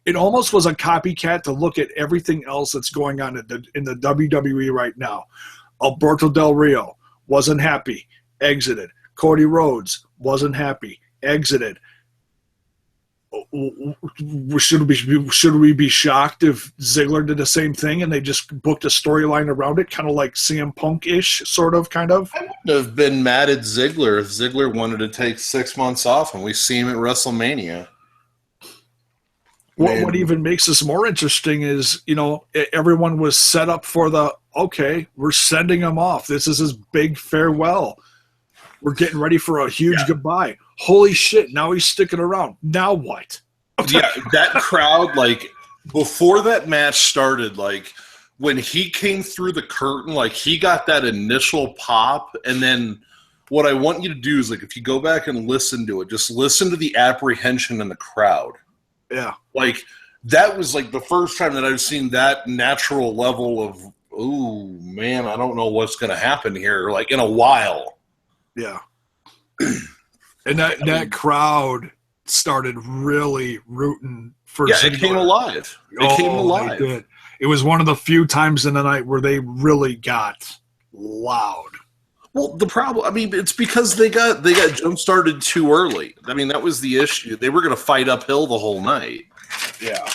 it almost was a copycat to look at everything else that's going on in the WWE right now. Alberto Del Rio wasn't happy, exited. Cody Rhodes wasn't happy, exited. Should we be shocked if Ziggler did the same thing and they just booked a storyline around it, kind of like CM Punk-ish, sort of, kind of? I wouldn't have been mad at Ziggler if Ziggler wanted to take 6 months off and we see him at WrestleMania. What even makes this more interesting is, everyone was set up for we're sending him off. This is his big farewell. We're getting ready for a huge goodbye. Holy shit, now he's sticking around. Now what? Yeah, that crowd, before that match started, when he came through the curtain, he got that initial pop, and then what I want you to do is, if you go back and listen to it, just listen to the apprehension in the crowd. Yeah. That was, the first time that I've seen that natural level of, ooh, man, I don't know what's going to happen here, in a while. Yeah. And that crowd started really rooting for Ziggler. It came alive. It came alive. They did. It was one of the few times in the night where they really got loud. Well, the problem, I mean, it's because they got jump started too early. I mean, that was the issue. They were going to fight uphill the whole night. Yeah.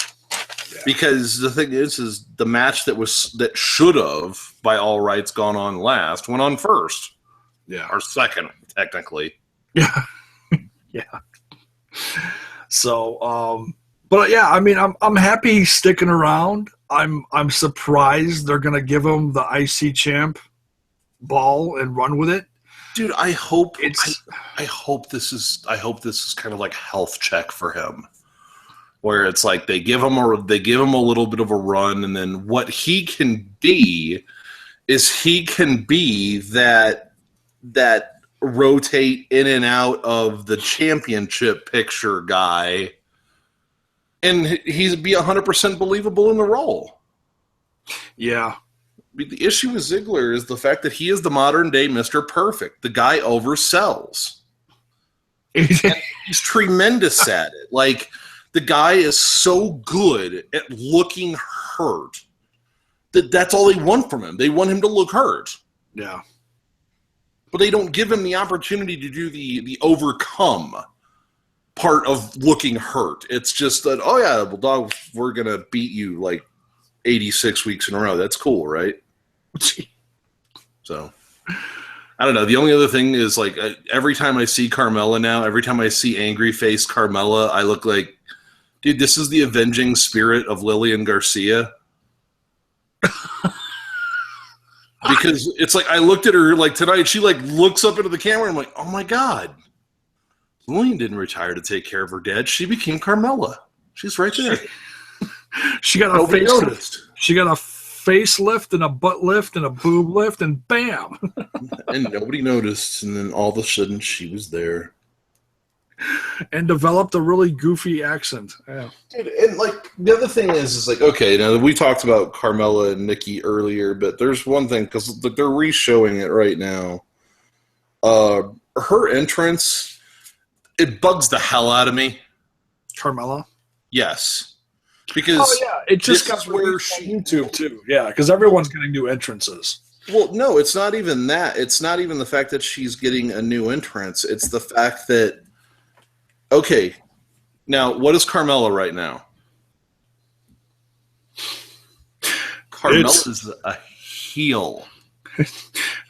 Because the thing is the match that should have, by all rights, gone on last went on first. Yeah. Or second, technically. Yeah. Yeah. So, but yeah, I mean, I'm happy he's sticking around. I'm surprised they're gonna give him the IC champ ball and run with it. Dude, I hope this is kind of like a health check for him, where it's like they give him a little bit of a run, and then what he can be is he can be that rotate in and out of the championship picture guy, and he'd be 100% believable in the role. Yeah. The issue with Ziggler is the fact that he is the modern day Mr. Perfect. The guy oversells. And he's tremendous at it. Like, the guy is so good at looking hurt that's all they want from him. They want him to look hurt. Yeah. But they don't give him the opportunity to do the overcome part of looking hurt. It's just that, oh yeah, well, dog, we're going to beat you like 86 weeks in a row. That's cool, right? So, I don't know. The only other thing is, like, every time I see Carmella now, every time I see angry-faced Carmella, I look like, dude, this is the avenging spirit of Lillian Garcia. Because it's like, I looked at her, like, tonight, she, like, looks up into the camera, and I'm like, oh my god. Lillian didn't retire to take care of her dad. She became Carmella. She's right there. She got a facelift and a butt lift and a boob lift, and bam. And nobody noticed, and then all of a sudden she was there. And developed a really goofy accent. Yeah. Dude, and like the other thing is like, okay, now we talked about Carmella and Nikki earlier, but there's one thing, because they're re-showing it right now. Her entrance, it bugs the hell out of me. Carmella? Yes. Because it just got released on YouTube too. Yeah, because everyone's getting new entrances. Well, no, it's not even that. It's not even the fact that she's getting a new entrance. It's the fact that, okay, now what is Carmella right now? Carmella is a heel. I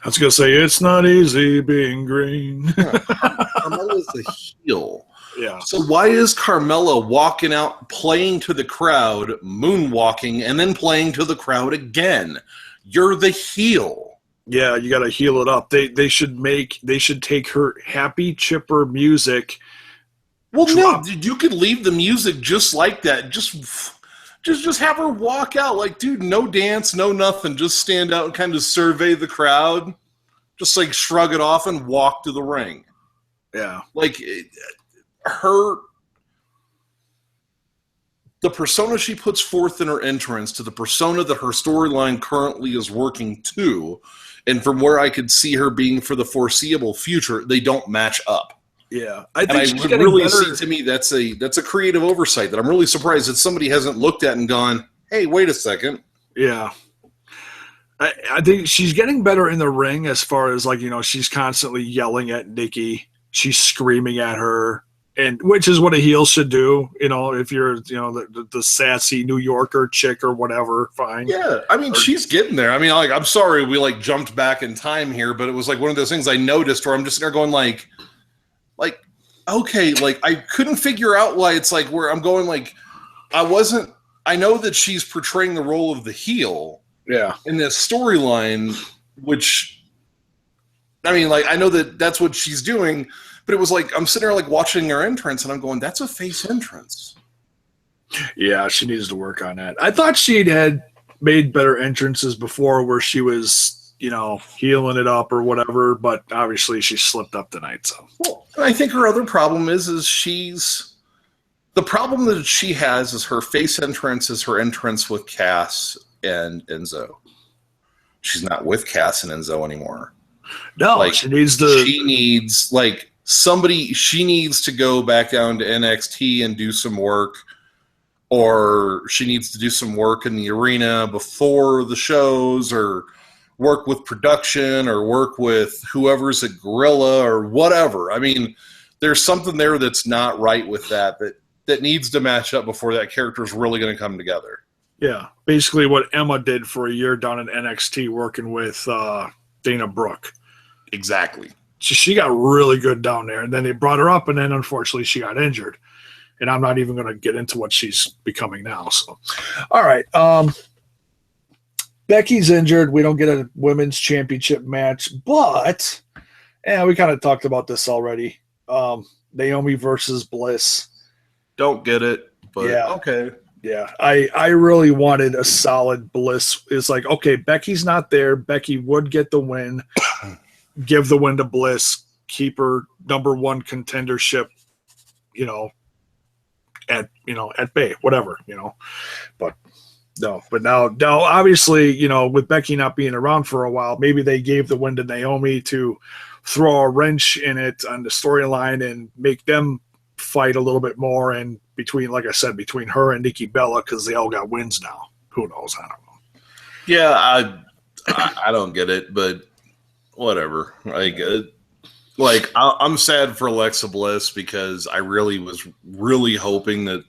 was going to say, it's not easy being green. Carmella is a heel. Yeah. So why is Carmella walking out, playing to the crowd, moonwalking, and then playing to the crowd again? You're the heel. Yeah, you got to heel it up. They should take her happy, chipper music. Well, no, you could leave the music just like that. Just have her walk out. Like, dude, no dance, no nothing. Just stand out and kind of survey the crowd. Just like shrug it off and walk to the ring. Yeah. Like, the persona she puts forth in her entrance to the persona that her storyline currently is working to, and from where I could see her being for the foreseeable future, they don't match up. Yeah, I would really see, to me, that's a creative oversight that I'm really surprised that somebody hasn't looked at and gone, hey, wait a second. Yeah. I think she's getting better in the ring as far as, like, she's constantly yelling at Nikki. She's screaming at her. And which is what a heel should do, if you're, the sassy New Yorker chick or whatever, fine. Yeah, I mean, she's getting there. I mean, like, I'm sorry we, like, jumped back in time here, but it was, like, one of those things I noticed where I'm just there going, like, okay, like, I couldn't figure out why it's, like, where I'm going, like, I know that she's portraying the role of the heel. Yeah. In this storyline, which, I mean, like, I know that that's what she's doing. But it was like, I'm sitting there like watching her entrance, and I'm going, that's a face entrance. Yeah, she needs to work on that. I thought she'd had made better entrances before where she was, healing it up or whatever, but obviously she slipped up tonight. So, well, I think her other problem is the problem that she has is her face entrance is her entrance with Cass and Enzo. She's not with Cass and Enzo anymore. No, like, she needs she needs to go back down to NXT and do some work, or she needs to do some work in the arena before the shows, or work with production or work with whoever's at Gorilla or whatever. I mean, there's something there that's not right with that needs to match up before that character is really going to come together. Yeah, basically what Emma did for a year down in NXT working with Dana Brooke. Exactly. She got really good down there, and then they brought her up, and then unfortunately she got injured. And I'm not even going to get into what she's becoming now. So, all right. Becky's injured. We don't get a women's championship match, but we kind of talked about this already. Naomi versus Bliss. Don't get it, but yeah. Okay. Yeah, I really wanted a solid Bliss. It's like, okay, Becky's not there. Becky would get the win. Give the win to Bliss. Keep her number one contendership, at bay, whatever, But no, now obviously, with Becky not being around for a while, maybe they gave the win to Naomi to throw a wrench in it on the storyline and make them fight a little bit more, and between her and Nikki Bella, because they all got wins now. Who knows? I don't know. Yeah, I don't get it, but whatever. I'm sad for Alexa Bliss because I really was hoping that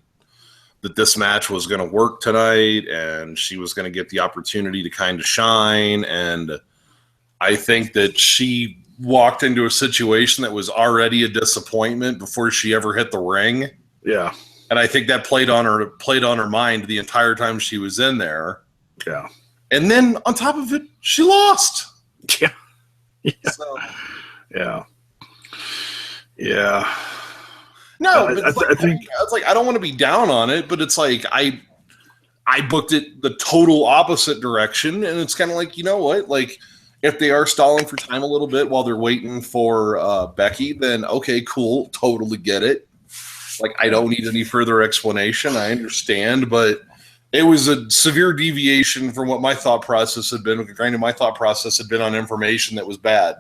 this match was going to work tonight and she was going to get the opportunity to kind of shine. And I think that she walked into a situation that was already a disappointment before she ever hit the ring. Yeah. And I think that played on her mind the entire time she was in there. Yeah. And then on top of it, she lost. Yeah. Yeah. So. Yeah. Yeah. No, I think it's like I don't want to be down on it, but it's like I booked it the total opposite direction, and it's kind of like, you know what? Like, if they are stalling for time a little bit while they're waiting for Becky, then okay, cool, totally get it. Like, I don't need any further explanation. I understand, but it was a severe deviation from what my thought process had been. Granted, my thought process had been on information that was bad.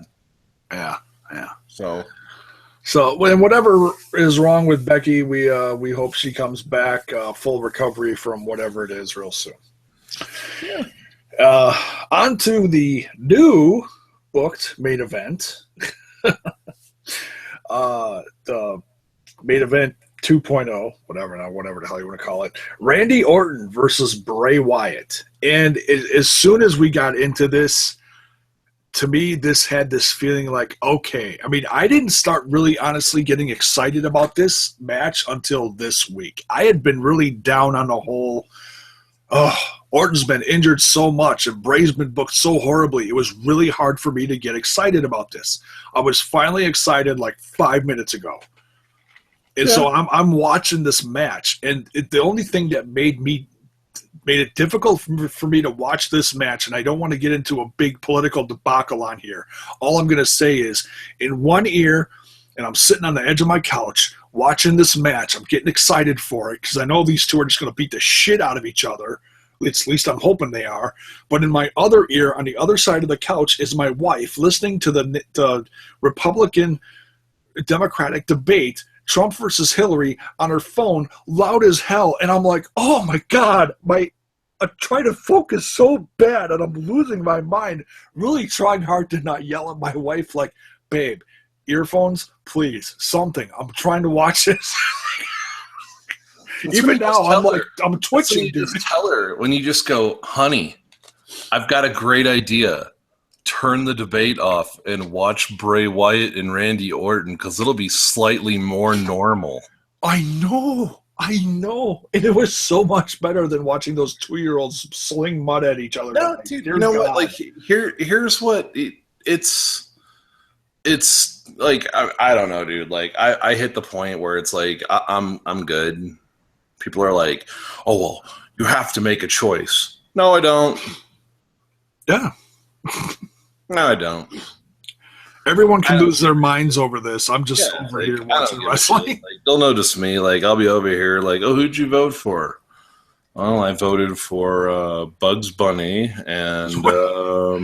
Yeah, yeah. So when whatever is wrong with Becky, we hope she comes back full recovery from whatever it is real soon. Yeah. On to the new booked main event. The main event 2.0, whatever the hell you want to call it. Randy Orton versus Bray Wyatt. And as soon as we got into this, to me, this had this feeling like, okay. I mean, I didn't start really honestly getting excited about this match until this week. I had been really down on the whole, Orton's been injured so much and Bray's been booked so horribly. It was really hard for me to get excited about this. I was finally excited like 5 minutes ago. And so I'm watching this match, and the only thing that made it difficult for me to watch this match, and I don't want to get into a big political debacle on here. All I'm going to say is, in one ear, and I'm sitting on the edge of my couch watching this match, I'm getting excited for it because I know these two are just going to beat the shit out of each other. At least I'm hoping they are. But in my other ear, on the other side of the couch, is my wife listening to the Republican-Democratic debate, Trump versus Hillary, on her phone, loud as hell. And I'm like, oh my God, I'm trying to focus so bad and I'm losing my mind, really trying hard to not yell at my wife like, babe, earphones, please, something. I'm trying to watch this. Even now, I'm twitching, dude. Just tell her when you just go, honey, I've got a great idea. Turn the debate off and watch Bray Wyatt and Randy Orton because it'll be slightly more normal. I know. And it was so much better than watching those 2-year-olds sling mud at each other. No, dude, you know what? Like, here's what it's like. I don't know, dude. Like, I hit the point where it's like I'm good. People are like, oh well, you have to make a choice. No, I don't. Yeah. No, I don't. Everyone can lose their minds over this. I'm just over here watching wrestling. Like, they'll notice me. Like, I'll be over here like, oh, who'd you vote for? Well, I voted for Bugs Bunny and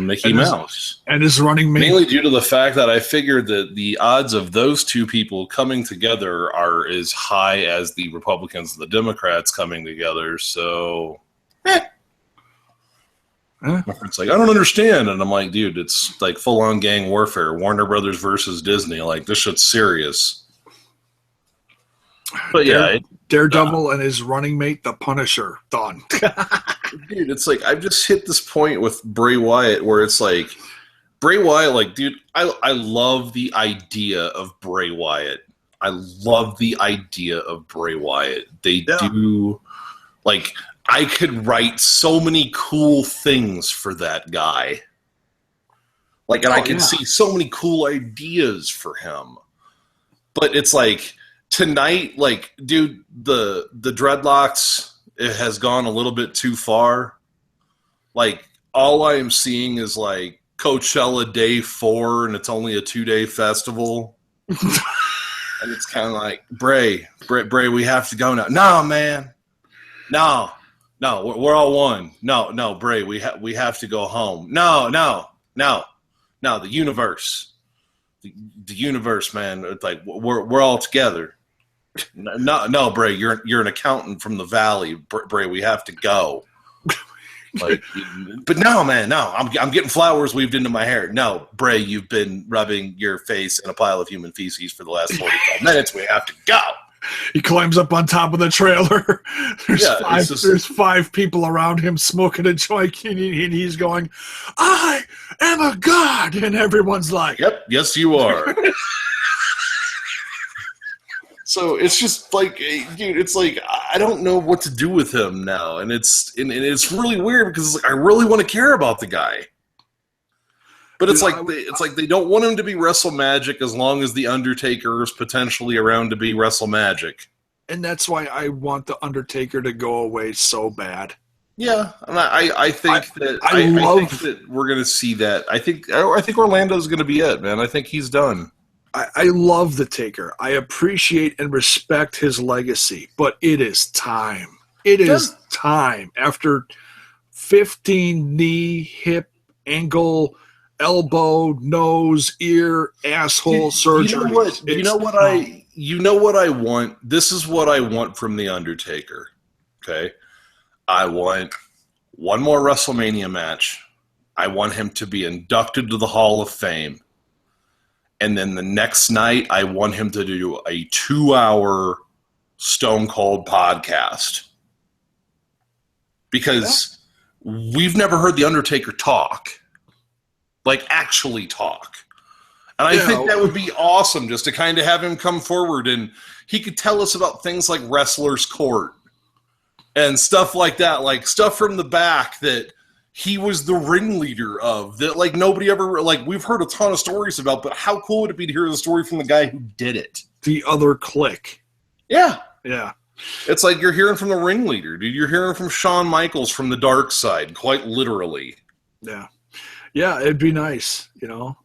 Mickey Mouse. And his running mate. Mainly due to the fact that I figured that the odds of those two people coming together are as high as the Republicans and the Democrats coming together. So, Huh? My friend's like, I don't understand. And I'm like, dude, it's like full-on gang warfare. Warner Brothers versus Disney. Like, this shit's serious. But yeah. Daredevil and his running mate, the Punisher, done. Dude, it's like, I've just hit this point with Bray Wyatt where it's like, Bray Wyatt, like, dude, I love the idea of Bray Wyatt. I love the idea of Bray Wyatt. They do, like, I could write so many cool things for that guy. Like, and I can see so many cool ideas for him. But it's like, tonight, like, dude, the dreadlocks, it has gone a little bit too far. Like, all I am seeing is, like, Coachella Day 4, and it's only a 2-day festival. And it's kind of like, Bray, we have to go now. No, man. No, we're all one. No, Bray, we have to go home. No, the universe. The universe, man. It's like, we're all together. No, Bray, you're an accountant from the valley. Bray, we have to go. Like, but no, man, no. I'm getting flowers weaved into my hair. No, Bray, you've been rubbing your face in a pile of human feces for the last 45 minutes. We have to go. He climbs up on top of the trailer. There's 5 people around him smoking a joint, and he's going, I am a god. And everyone's like, yep, yes, you are. So it's just like, dude, it's like, I don't know what to do with him now. And it's really weird because it's like, I really want to care about the guy. But it's like they don't want him to be Wrestle Magic as long as the Undertaker is potentially around to be Wrestle Magic. And that's why I want the Undertaker to go away so bad. Yeah, and I think that we're going to see that. I think Orlando's going to be it, man. I think he's done. I love the Taker. I appreciate and respect his legacy, but it is time. It is time. After 15 knee, hip, ankle, elbow, nose, ear, asshole surgery. You know what I want? This is what I want from The Undertaker. Okay? I want one more WrestleMania match. I want him to be inducted to the Hall of Fame. And then the next night, I want him to do a 2-hour Stone Cold podcast. Because we've never heard The Undertaker talk. Like, actually talk. And I think that would be awesome just to kind of have him come forward and he could tell us about things like Wrestler's Court and stuff like that. Like, stuff from the back that he was the ringleader of, that, like, nobody ever, like, we've heard a ton of stories about, but how cool would it be to hear the story from the guy who did it? The other clique. Yeah. Yeah. It's like you're hearing from the ringleader, dude. You're hearing from Shawn Michaels from the dark side, quite literally. Yeah. Yeah, it'd be nice, you know.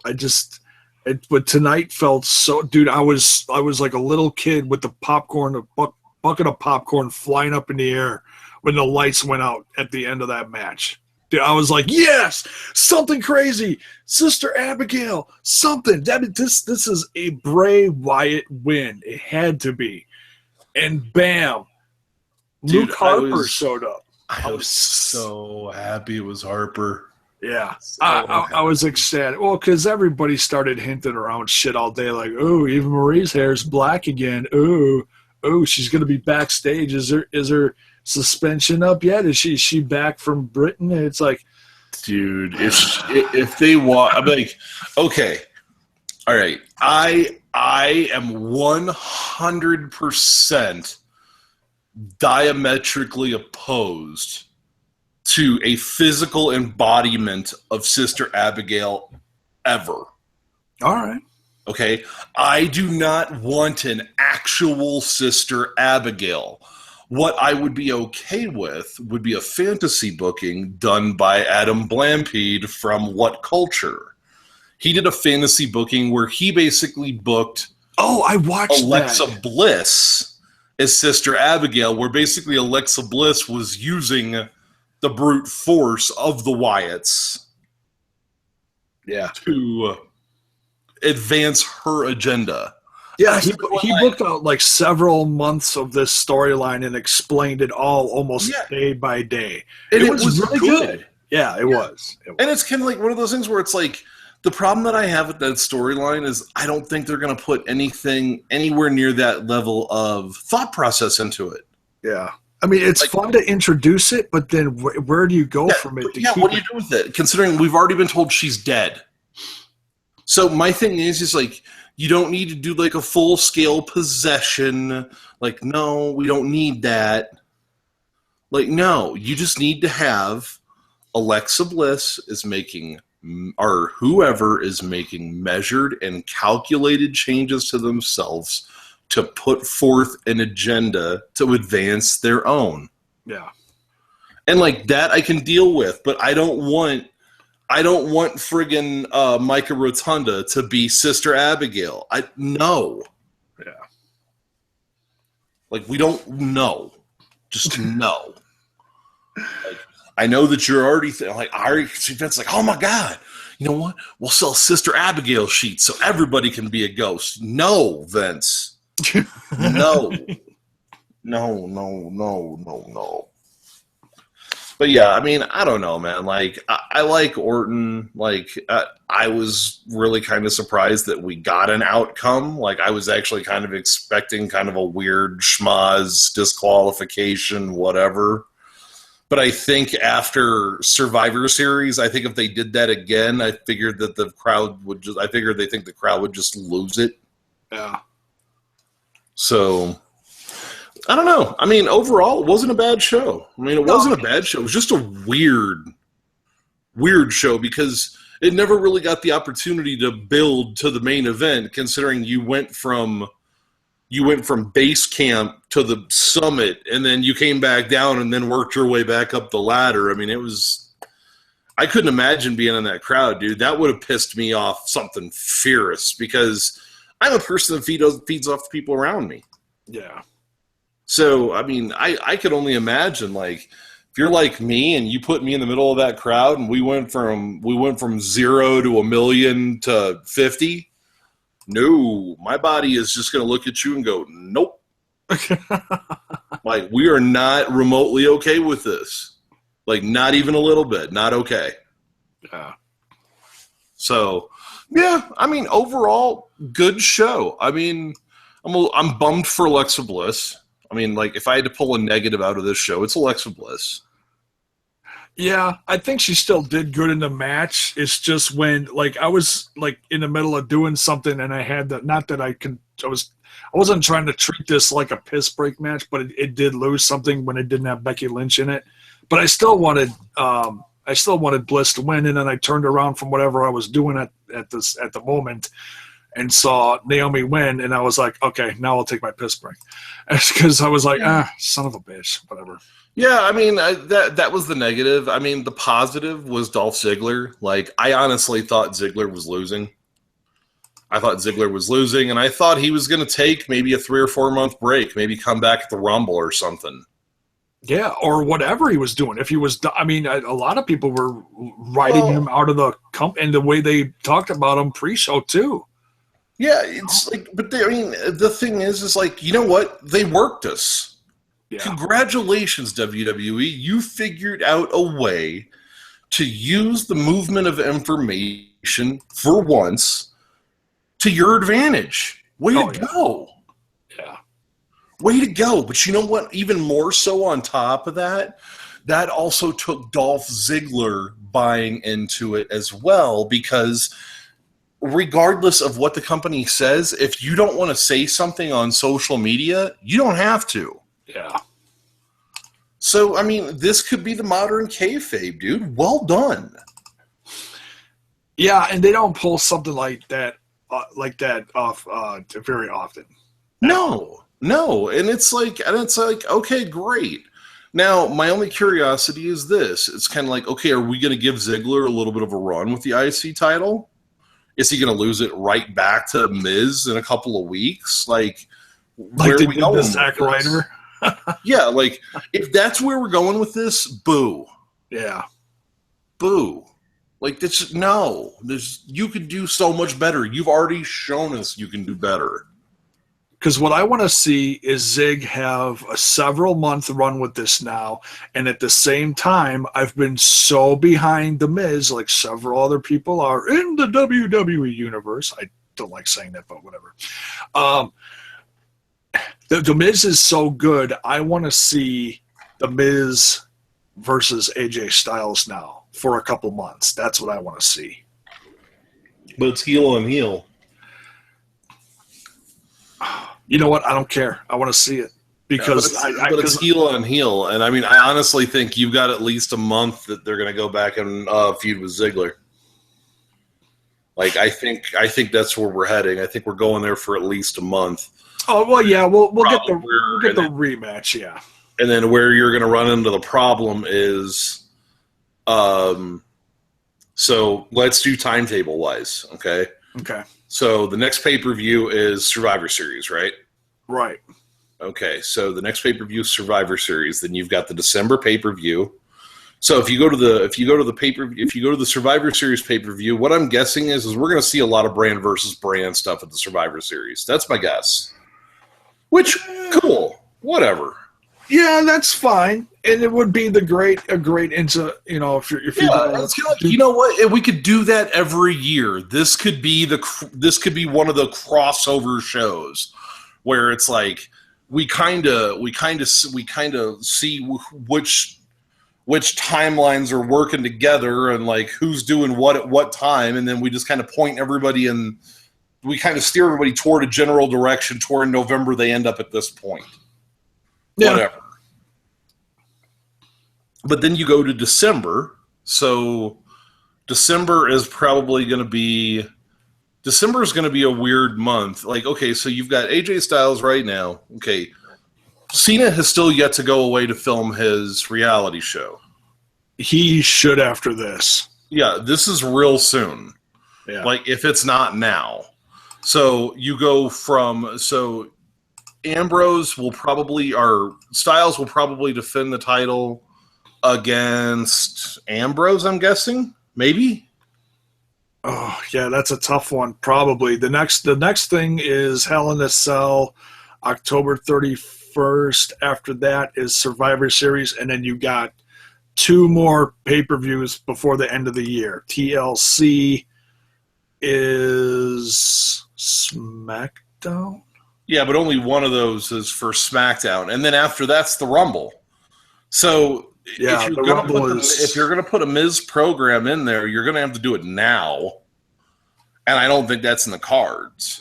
But tonight felt so, dude, I was like a little kid with the popcorn, bucket of popcorn flying up in the air when the lights went out at the end of that match. Dude, I was like, yes, something crazy, Sister Abigail, something. This is a Bray Wyatt win. It had to be. And bam, dude, Luke Harper showed up. I was so happy it was Harper. Yeah, I was ecstatic. Well, because everybody started hinting around shit all day, like, "Oh, Eva Marie's hair is black again. Oh, she's gonna be backstage. Is her suspension up yet? Is she back from Britain?" And it's like, dude, if they walk, I'm like, okay, all right, I am 100% diametrically opposed to a physical embodiment of Sister Abigail ever. All right. Okay? I do not want an actual Sister Abigail. What I would be okay with would be a fantasy booking done by Adam Blampede from What Culture. He did a fantasy booking where he basically booked I watched Alexa that. Bliss as Sister Abigail, where basically Alexa Bliss was using the brute force of the Wyatts to advance her agenda. Yeah, he booked out like several months of this storyline and explained it all almost day by day. And it was really good. Yeah, it was. And it's kind of like one of those things where it's like, the problem that I have with that storyline is I don't think they're going to put anything anywhere near that level of thought process into it. Yeah. I mean, it's fun to introduce it, but then where do you go from it? What do you do with it? Considering we've already been told she's dead. So my thing is like, you don't need to do like a full-scale possession. Like, no, we don't need that. Like, no, you just need to have Alexa Bliss is making, or whoever is making measured and calculated changes to themselves to put forth an agenda to advance their own. Yeah. And like that I can deal with, but I don't want friggin' Micah Rotunda to be Sister Abigail. No. Yeah. Like, we don't know. Just no. Like, I know that you're already Vince's like, oh my God, you know what? We'll sell Sister Abigail sheets so everybody can be a ghost. No, Vince. No. No. But yeah, I mean, I don't know, man. Like, I like Orton. Like, I was really kind of surprised that we got an outcome. Like, I was actually kind of expecting kind of a weird schmaz, disqualification, whatever. But I think after Survivor Series, I think if they did that again, I figured that the crowd would just. I figured they think the crowd would just lose it. Yeah. So. I don't know. I mean, overall, it wasn't a bad show. I mean, it wasn't a bad show. It was just a weird show because it never really got the opportunity to build to the main event, considering you went from base camp to the summit, and then you came back down and then worked your way back up the ladder. I mean, I couldn't imagine being in that crowd, dude. That would have pissed me off something fierce because I'm a person that feeds off the people around me. Yeah. So, I mean, I could only imagine, like, if you're like me and you put me in the middle of that crowd and we went from 0 to 1 million to 50, no, my body is just going to look at you and go, nope. Like, we are not remotely okay with this. Like, not even a little bit. Not okay. Yeah. So, yeah, I mean, overall, good show. I mean, I'm bummed for Alexa Bliss. I mean, like, if I had to pull a negative out of this show, it's Alexa Bliss. Yeah, I think she still did good in the match. It's just when, like, I was, like, in the middle of doing something and I had that, not that I wasn't trying to treat this like a piss break match, but it did lose something when it didn't have Becky Lynch in it. But I still wanted Bliss to win, and then I turned around from whatever I was doing at the moment and saw Naomi win, and I was like, okay, now I'll take my piss break. Because I was like, son of a bitch, whatever. Yeah, I mean, that was the negative. I mean, the positive was Dolph Ziggler. Like, I honestly thought Ziggler was losing. And I thought he was going to take maybe a 3 or 4 month break, maybe come back at the Rumble or something. Yeah, or whatever he was doing. If he was, I mean, a lot of people were writing him out of the company, and the way they talked about him pre-show too. Yeah, it's like, but the thing is like, you know what? They worked us. Yeah. Congratulations, WWE. You figured out a way to use the movement of information for once to your advantage. Way to go. Yeah. Way to go. But you know what? Even more so on top of that, that also took Dolph Ziggler buying into it as well, because regardless of what the company says, if you don't want to say something on social media, you don't have to. Yeah. So, I mean, this could be the modern kayfabe, dude. Well done. Yeah, and they don't pull something like that off very often. No, and it's like, okay, great. Now, my only curiosity is this: it's kind of like, okay, are we going to give Ziggler a little bit of a run with the IC title? Is he going to lose it right back to Miz in a couple of weeks? Like where are we going with Zack Ryder? Yeah, like, if that's where we're going with this, boo. Yeah. Boo. Like, you could do so much better. You've already shown us you can do better. Because what I want to see is Zig have a several-month run with this now, and at the same time, I've been so behind The Miz, like several other people are in the WWE universe. I don't like saying that, but whatever. The Miz is so good. I want to see The Miz versus AJ Styles now for a couple months. That's what I want to see. But it's heel on heel. You know what? I don't care. I want to see it because but it's heel on heel, and I mean, I honestly think you've got at least a month that they're going to go back and feud with Ziggler. Like, I think that's where we're heading. I think we're going there for at least a month. Oh well, yeah, we'll get the rematch, yeah. And then where you're going to run into the problem is, so let's do timetable wise, okay? Okay. So the next pay-per-view is Survivor Series, right? Right. Okay, so the next pay-per-view is Survivor Series. Then you've got the December pay-per-view. So if you go to the Survivor Series pay-per-view, what I'm guessing is we're going to see a lot of brand versus brand stuff at the Survivor Series. That's my guess. Which, cool, whatever. Yeah, that's fine, and it would be a great into you know if you know what, if we could do that every year. This could be one of the crossover shows where it's like we kind of see which timelines are working together and like who's doing what at what time, and then we just kind of point everybody and we kind of steer everybody toward a general direction. Toward November, they end up at this point. Yeah. Whatever. But then you go to December. So December is probably going to be a weird month. Like, okay, so you've got AJ Styles right now. Okay. Cena has still yet to go away to film his reality show. He should after this. Yeah, this is real soon. Yeah. Like, if it's not now. So you go from... Styles will probably defend the title against Ambrose, I'm guessing. Maybe. Oh yeah, that's a tough one. Probably the next thing is Hell in a Cell, October 31st. After that is Survivor Series, and then you got 2 more pay-per-views before the end of the year. TLC is SmackDown. Yeah, but only one of those is for SmackDown, and then after that's the Rumble. So yeah, if you're going to put a Miz program in there, you're going to have to do it now, and I don't think that's in the cards.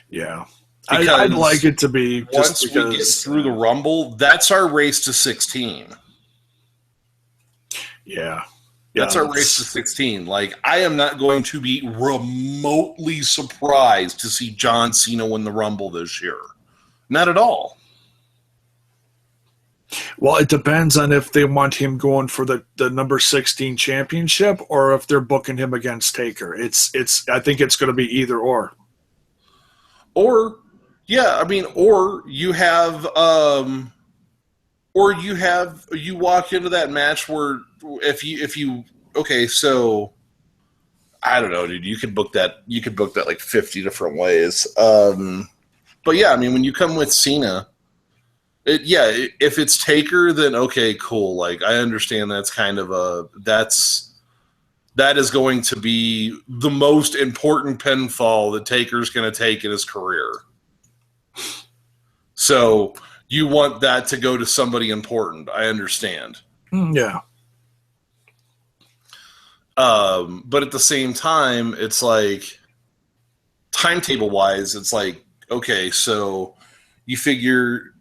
Yeah, I'd like it to be once we get through the Rumble. That's our race to 16. Yeah. That's our race to 16. Like, I am not going to be remotely surprised to see John Cena win the Rumble this year. Not at all. Well, it depends on if they want him going for the number 16 championship or if they're booking him against Taker. I think it's going to be either or. Or, yeah, I mean, or you walk into that match where if you okay, so I don't know, dude, you could book that like 50 different ways. But yeah, I mean, when you come with Cena, if it's Taker, then okay, cool. Like, I understand that's kind of that is going to be the most important pinfall that Taker's going to take in his career. So you want that to go to somebody important. I understand. Yeah. But at the same time, it's like, timetable-wise, it's like, okay, so you figure...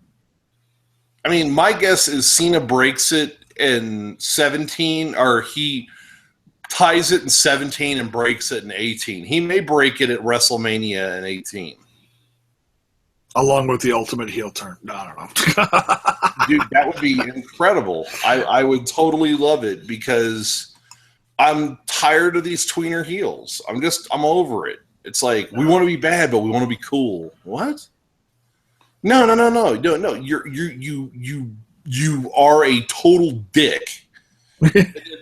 I mean, my guess is Cena breaks it in 17, or he ties it in 17 and breaks it in 18. He may break it at WrestleMania in 18. Along with the ultimate heel turn. No, I don't know. Dude, that would be incredible. I would totally love it because I'm tired of these tweener heels. I'm over it. It's like, we want to be bad, but we want to be cool. What? No. You are a total dick.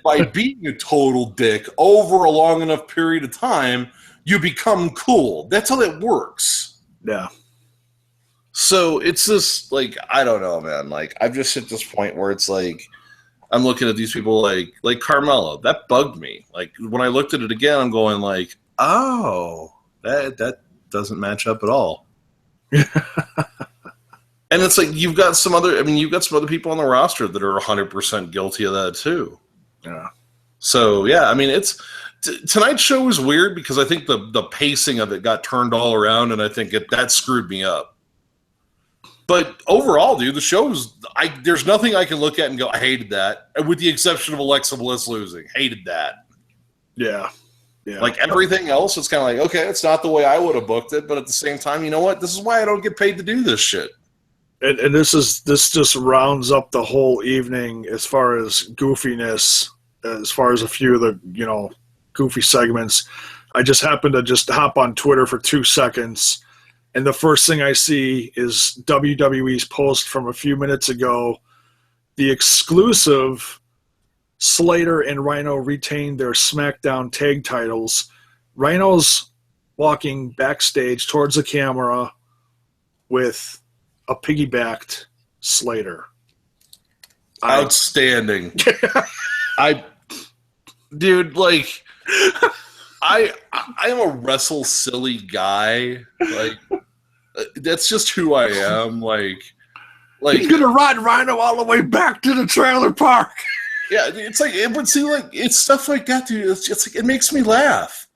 By being a total dick over a long enough period of time, you become cool. That's how that works. Yeah. So it's just like, I don't know, man. Like, I've just hit this point where it's like, I'm looking at these people like Carmelo. That bugged me. Like, when I looked at it again, I'm going like, oh, that doesn't match up at all. And it's like, you've got some other people on the roster that are 100% guilty of that too. Yeah. So yeah, I mean, tonight's show was weird because I think the pacing of it got turned all around, and I think that screwed me up. But overall, dude, the show's there's nothing I can look at and go, I hated that, with the exception of Alexa Bliss losing. Hated that. Yeah. Yeah. Like, everything else, it's kind of like, okay, it's not the way I would have booked it, but at the same time, you know what? This is why I don't get paid to do this shit. And this just rounds up the whole evening as far as goofiness, as far as a few of the, goofy segments. I just happened to just hop on Twitter for 2 seconds, and the first thing I see is WWE's post from a few minutes ago. The exclusive Slater and Rhino retained their SmackDown tag titles. Rhino's walking backstage towards the camera with a piggybacked Slater. Outstanding. Dude, like, I am a wrestle silly guy. Like, that's just who I am. Like he's gonna ride Rhino all the way back to the trailer park. Yeah, it's like, but see, like, it's stuff like that, dude. It's just like, it makes me laugh.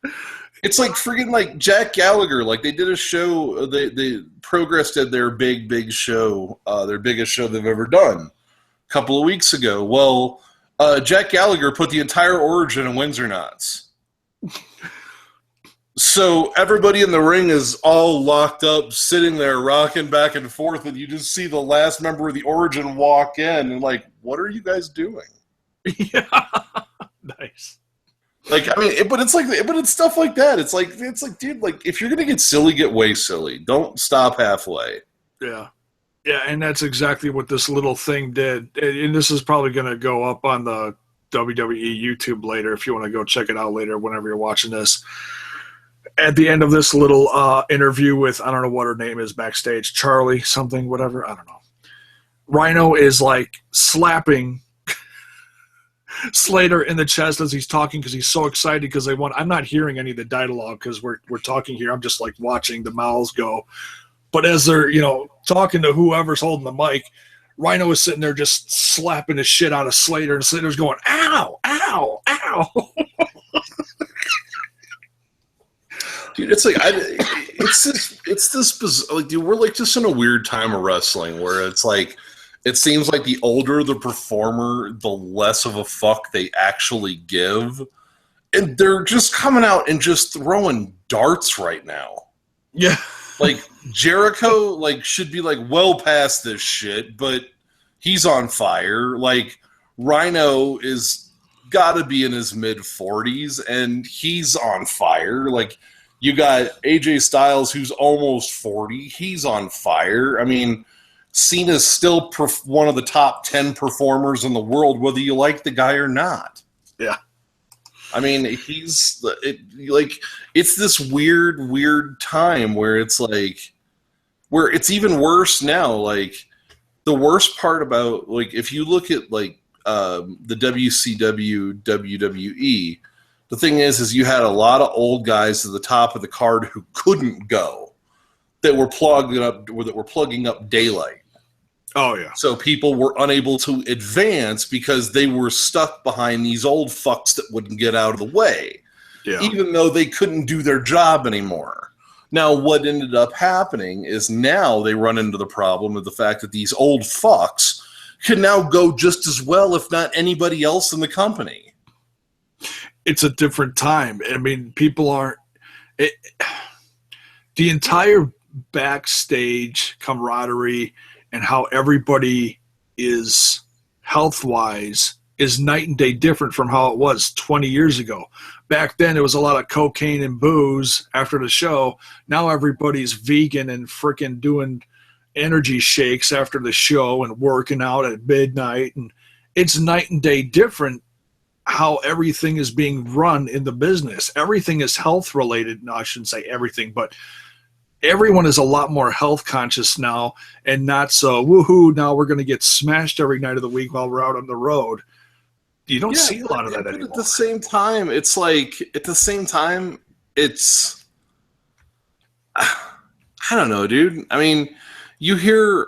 It's like friggin' like Jack Gallagher. Like, they did a show. They Progress did their big show, their biggest show they've ever done, a couple of weeks ago. Well, Jack Gallagher put the entire origin in Windsor knots. So everybody in the ring is all locked up, sitting there, rocking back and forth, and you just see the last member of the origin walk in, and like, what are you guys doing? Yeah, nice. Like, I mean, but it's stuff like that. It's like, dude, like, if you're gonna get silly, get way silly. Don't stop halfway. Yeah, and that's exactly what this little thing did. And this is probably gonna go up on the WWE YouTube later if you want to go check it out later whenever you're watching this. At the end of this little interview with, I don't know what her name is backstage, Charlie something, whatever, I don't know. Rhino is like slapping Slater in the chest as he's talking because he's so excited because they won. I'm not hearing any of the dialogue because we're talking here. I'm just like watching the mouths go. But as they're talking to whoever's holding the mic, Rhino is sitting there just slapping the shit out of Slater, and Slater's going, "Ow, ow, ow." Dude, it's like it's this bizarre, like, dude, we're like just in a weird time of wrestling where it's like, it seems like the older the performer, the less of a fuck they actually give. And they're just coming out and just throwing darts right now. Yeah. Like, Jericho, like, should be, like, well past this shit, but he's on fire. Like, Rhino is got to be in his mid-40s, and he's on fire. Like, you got AJ Styles, who's almost 40. He's on fire. I mean, Cena's still one of the top 10 performers in the world, whether you like the guy or not. Yeah. I mean, it's this weird time where it's like, where it's even worse now. Like, the worst part about, like, if you look at, like, the WCW, WWE, the thing is you had a lot of old guys at the top of the card who couldn't go, that were plugging up daylight. Oh, yeah. So people were unable to advance because they were stuck behind these old fucks that wouldn't get out of the way, even though they couldn't do their job anymore. Now, what ended up happening is now they run into the problem of the fact that these old fucks can now go just as well, if not anybody else in the company. It's a different time. I mean, people aren't... the entire backstage camaraderie and how everybody is health-wise is night and day different from how it was 20 years ago. Back then, it was a lot of cocaine and booze after the show. Now everybody's vegan and freaking doing energy shakes after the show and working out at midnight. And it's night and day different how everything is being run in the business. Everything is health-related. No, I shouldn't say everything, but everyone is a lot more health conscious now, and not so woohoo. Now we're going to get smashed every night of the week while we're out on the road. You don't see a lot of that anymore. At the same time, it's I don't know, dude. I mean, you hear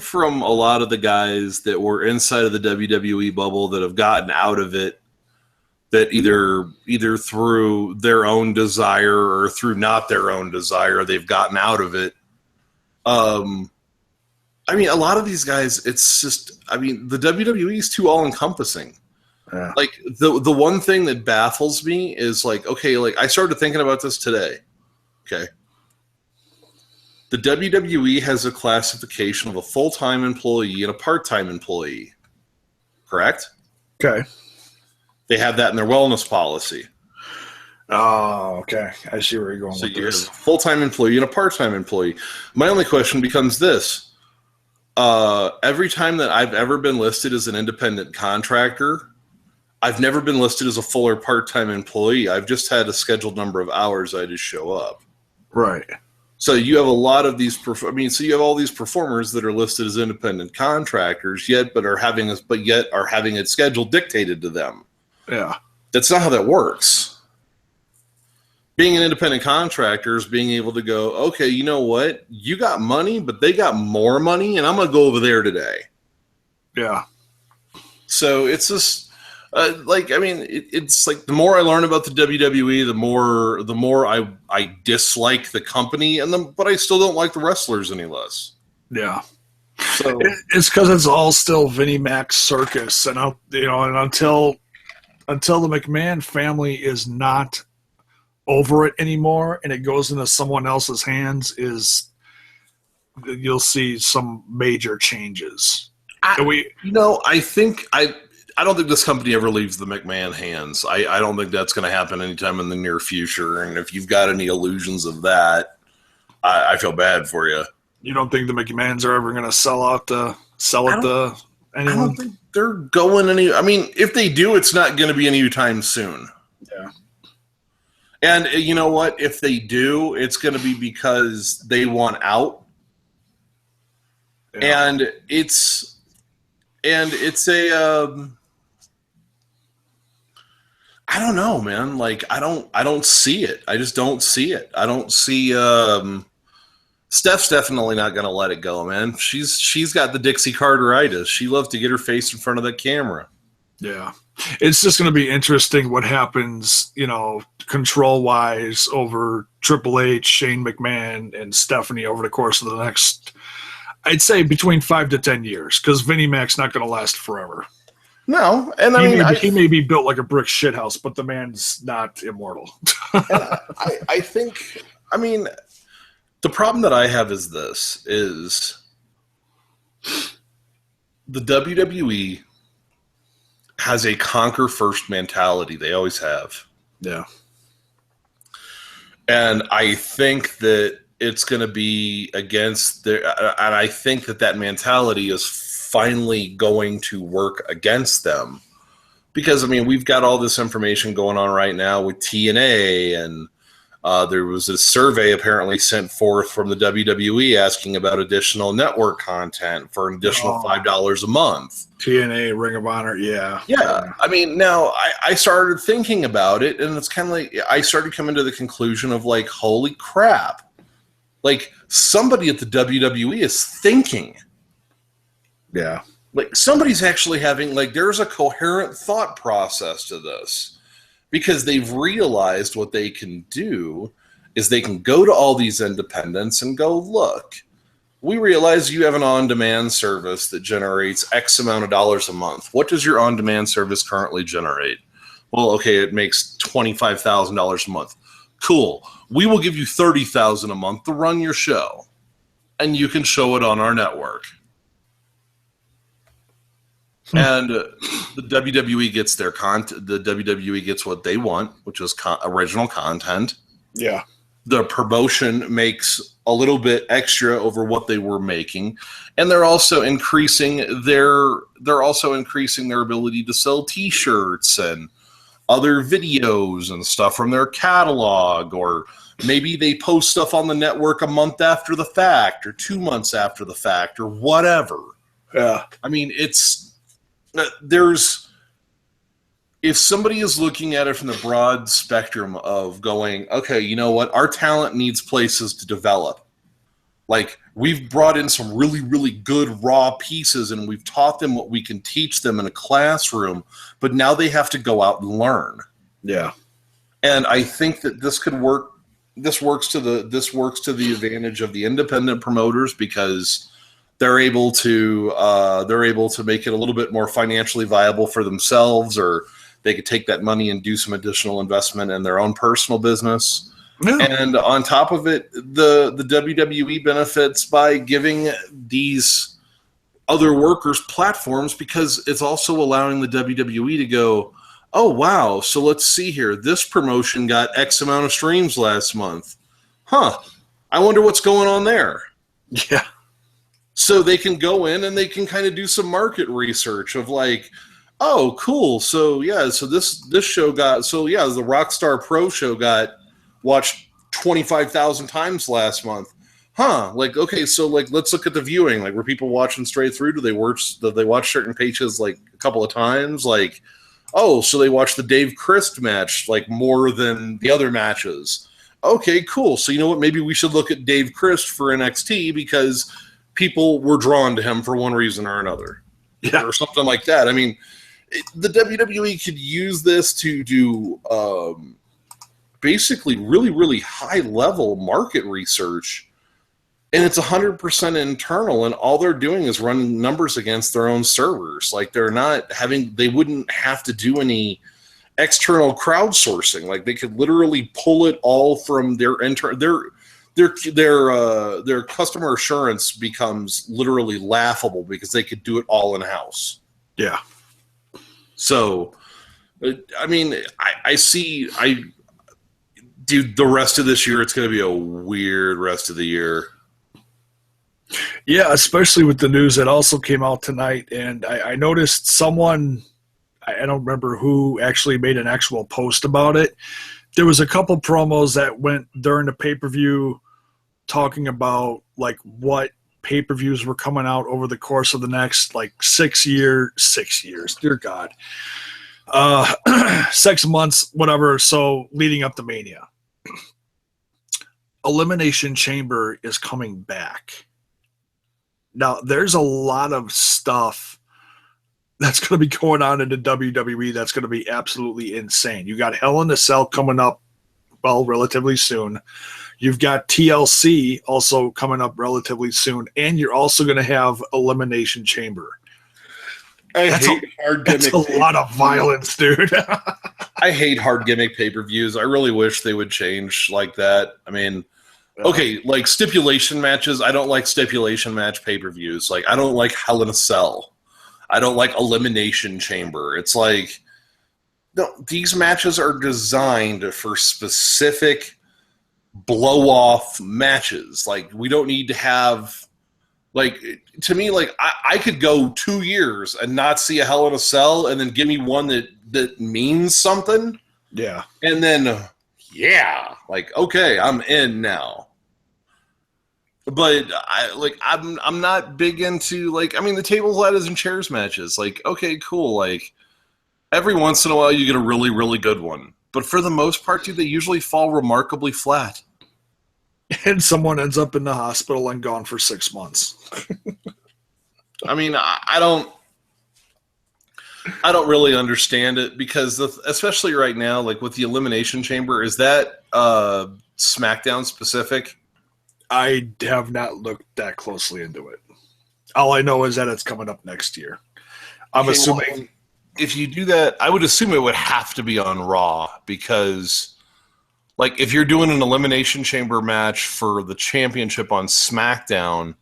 from a lot of the guys that were inside of the WWE bubble that have gotten out of it, that either through their own desire or through not their own desire, they've gotten out of it. I mean, a lot of these guys, it's just, I mean, the WWE is too all-encompassing. Yeah. Like, the one thing that baffles me is, like, okay, like, I started thinking about this today. Okay. The WWE has a classification of a full-time employee and a part-time employee. Correct? Okay. They have that in their wellness policy. Oh, okay. I see where you're going So with you have this. a full-time employee and a part-time employee. My only question becomes this. Every time that I've ever been listed as an independent contractor, I've never been listed as a full or part-time employee. I've just had a scheduled number of hours I just show up. Right. So you have a lot of these. So you have all these performers that are listed as independent contractors, yet are having it schedule dictated to them. Yeah. That's not how that works. Being an independent contractor is being able to go, okay, you know what? You got money, but they got more money, and I'm going to go over there today. Yeah. So it's just it's like the more I learn about the WWE, the more I dislike the company, but I still don't like the wrestlers any less. Yeah. So It's because it's all still Vinnie Mac's circus, and and until the McMahon family is not over it anymore, and it goes into someone else's hands, you'll see some major changes. I don't think this company ever leaves the McMahon hands. I don't think that's going to happen anytime in the near future. And if you've got any illusions of that, I feel bad for you. You don't think the McMahons are ever going to sell it to anyone? I don't think they're going any. I mean, if they do, it's not going to be anytime soon. Yeah. And you know what? If they do, it's going to be because they want out. Yeah. And it's a. I don't know, man. Like, I don't see it. I just don't see it. I don't see. Steph's definitely not going to let it go, man. She's got the Dixie Carteritis. She loves to get her face in front of the camera. Yeah. It's just going to be interesting what happens, control-wise over Triple H, Shane McMahon, and Stephanie over the course of the next, I'd say, between 5 to 10 years, because Vinnie Mac's not going to last forever. No, and he may be built like a brick shithouse, but the man's not immortal. I think, the problem that I have is this, is the WWE has a conquer first mentality. They always have. Yeah. And I think that it's going to be against and I think that mentality is finally going to work against them. Because, we've got all this information going on right now with TNA, and there was a survey apparently sent forth from the WWE asking about additional network content for an additional $5 a month. TNA, Ring of Honor, yeah. Yeah. Now I started thinking about it, and it's kind of like I started coming to the conclusion of, like, holy crap. Like, somebody at the WWE is thinking. Yeah. Like, somebody's actually having, like, there's a coherent thought process to this. Because they've realized what they can do is they can go to all these independents and go, look, we realize you have an on-demand service that generates X amount of dollars a month. What does your on-demand service currently generate? Well, okay, it makes $25,000 a month. Cool. We will give you $30,000 a month to run your show, and you can show it on our network. And the WWE gets their content. The WWE gets what they want, which is original content. Yeah. The promotion makes a little bit extra over what they were making, and they're also increasing their ability to sell T-shirts and other videos and stuff from their catalog, or Maybe they post stuff on the network a month after the fact or 2 months after the fact or whatever. Yeah. I mean, there's, if somebody is looking at it from the broad spectrum of going, okay, you know what? Our talent needs places to develop. Like, we've brought in some really, really good raw pieces and we've taught them what we can teach them in a classroom, but now they have to go out and learn. Yeah. And I think that this could work. This works to the advantage of the independent promoters because they're able to make it a little bit more financially viable for themselves, or they could take that money and do some additional investment in their own personal business. Yeah. And on top of it, the WWE benefits by giving these other workers platforms because it's also allowing the WWE to go, oh, wow, so let's see here. This promotion got X amount of streams last month. Huh, I wonder what's going on there. Yeah. So they can go in and they can kind of do some market research of like, oh, cool. So, yeah, so this show got, so, yeah, the Rockstar Pro show got watched 25,000 times last month. Huh, like, okay, so, like, let's look at the viewing. Like, were people watching straight through? Do they watch certain pages, like, a couple of times? Like, oh, so they watched the Dave Christ match like more than the other matches. Okay, cool. So you know what? Maybe we should look at Dave Christ for NXT because people were drawn to him for one reason or another. Yeah. Or something like that. I mean, the WWE could use this to do basically really, really high-level market research, and it's 100% internal, and all they're doing is running numbers against their own servers. Like, they wouldn't have to do any external crowdsourcing. Like, they could literally pull it all from their their customer assurance becomes literally laughable because they could do it all in-house. Yeah. So, I mean, dude, the rest of this year, it's going to be a weird rest of the year. Yeah, especially with the news that also came out tonight. And I noticed someone, I don't remember who actually made an actual post about it. There was a couple promos that went during the pay-per-view talking about like what pay-per-views were coming out over the course of the next like 6 years, dear God. 6 months, whatever. So leading up to Mania. Elimination Chamber is coming back. Now, there's a lot of stuff that's going to be going on in the WWE that's going to be absolutely insane. You got Hell in a Cell coming up, well, relatively soon. You've got TLC also coming up relatively soon. And you're also going to have Elimination Chamber. That's a lot of violence, dude. I hate hard gimmick pay-per-views. I really wish they would change like that. I mean, okay, like stipulation matches. I don't like stipulation match pay-per-views. Like, I don't like Hell in a Cell. I don't like Elimination Chamber. It's like, no, these matches are designed for specific blow-off matches. Like, we don't need to have, like, to me, like, I could go 2 years and not see a Hell in a Cell and then give me one that means something. Yeah. And then, yeah, like, okay, I'm in now. But I'm not big into, like, I mean, the tables, ladders, and chairs matches. Like, okay, cool. Like, every once in a while you get a really, really good one. But for the most part, dude, they usually fall remarkably flat. And someone ends up in the hospital and gone for 6 months. I mean, I don't really understand it because, especially right now, like with the Elimination Chamber, is that SmackDown specific? I have not looked that closely into it. All I know is that it's coming up next year. I'm assuming. Well, if you do that, I would assume it would have to be on Raw because, like, if you're doing an Elimination Chamber match for the championship on SmackDown,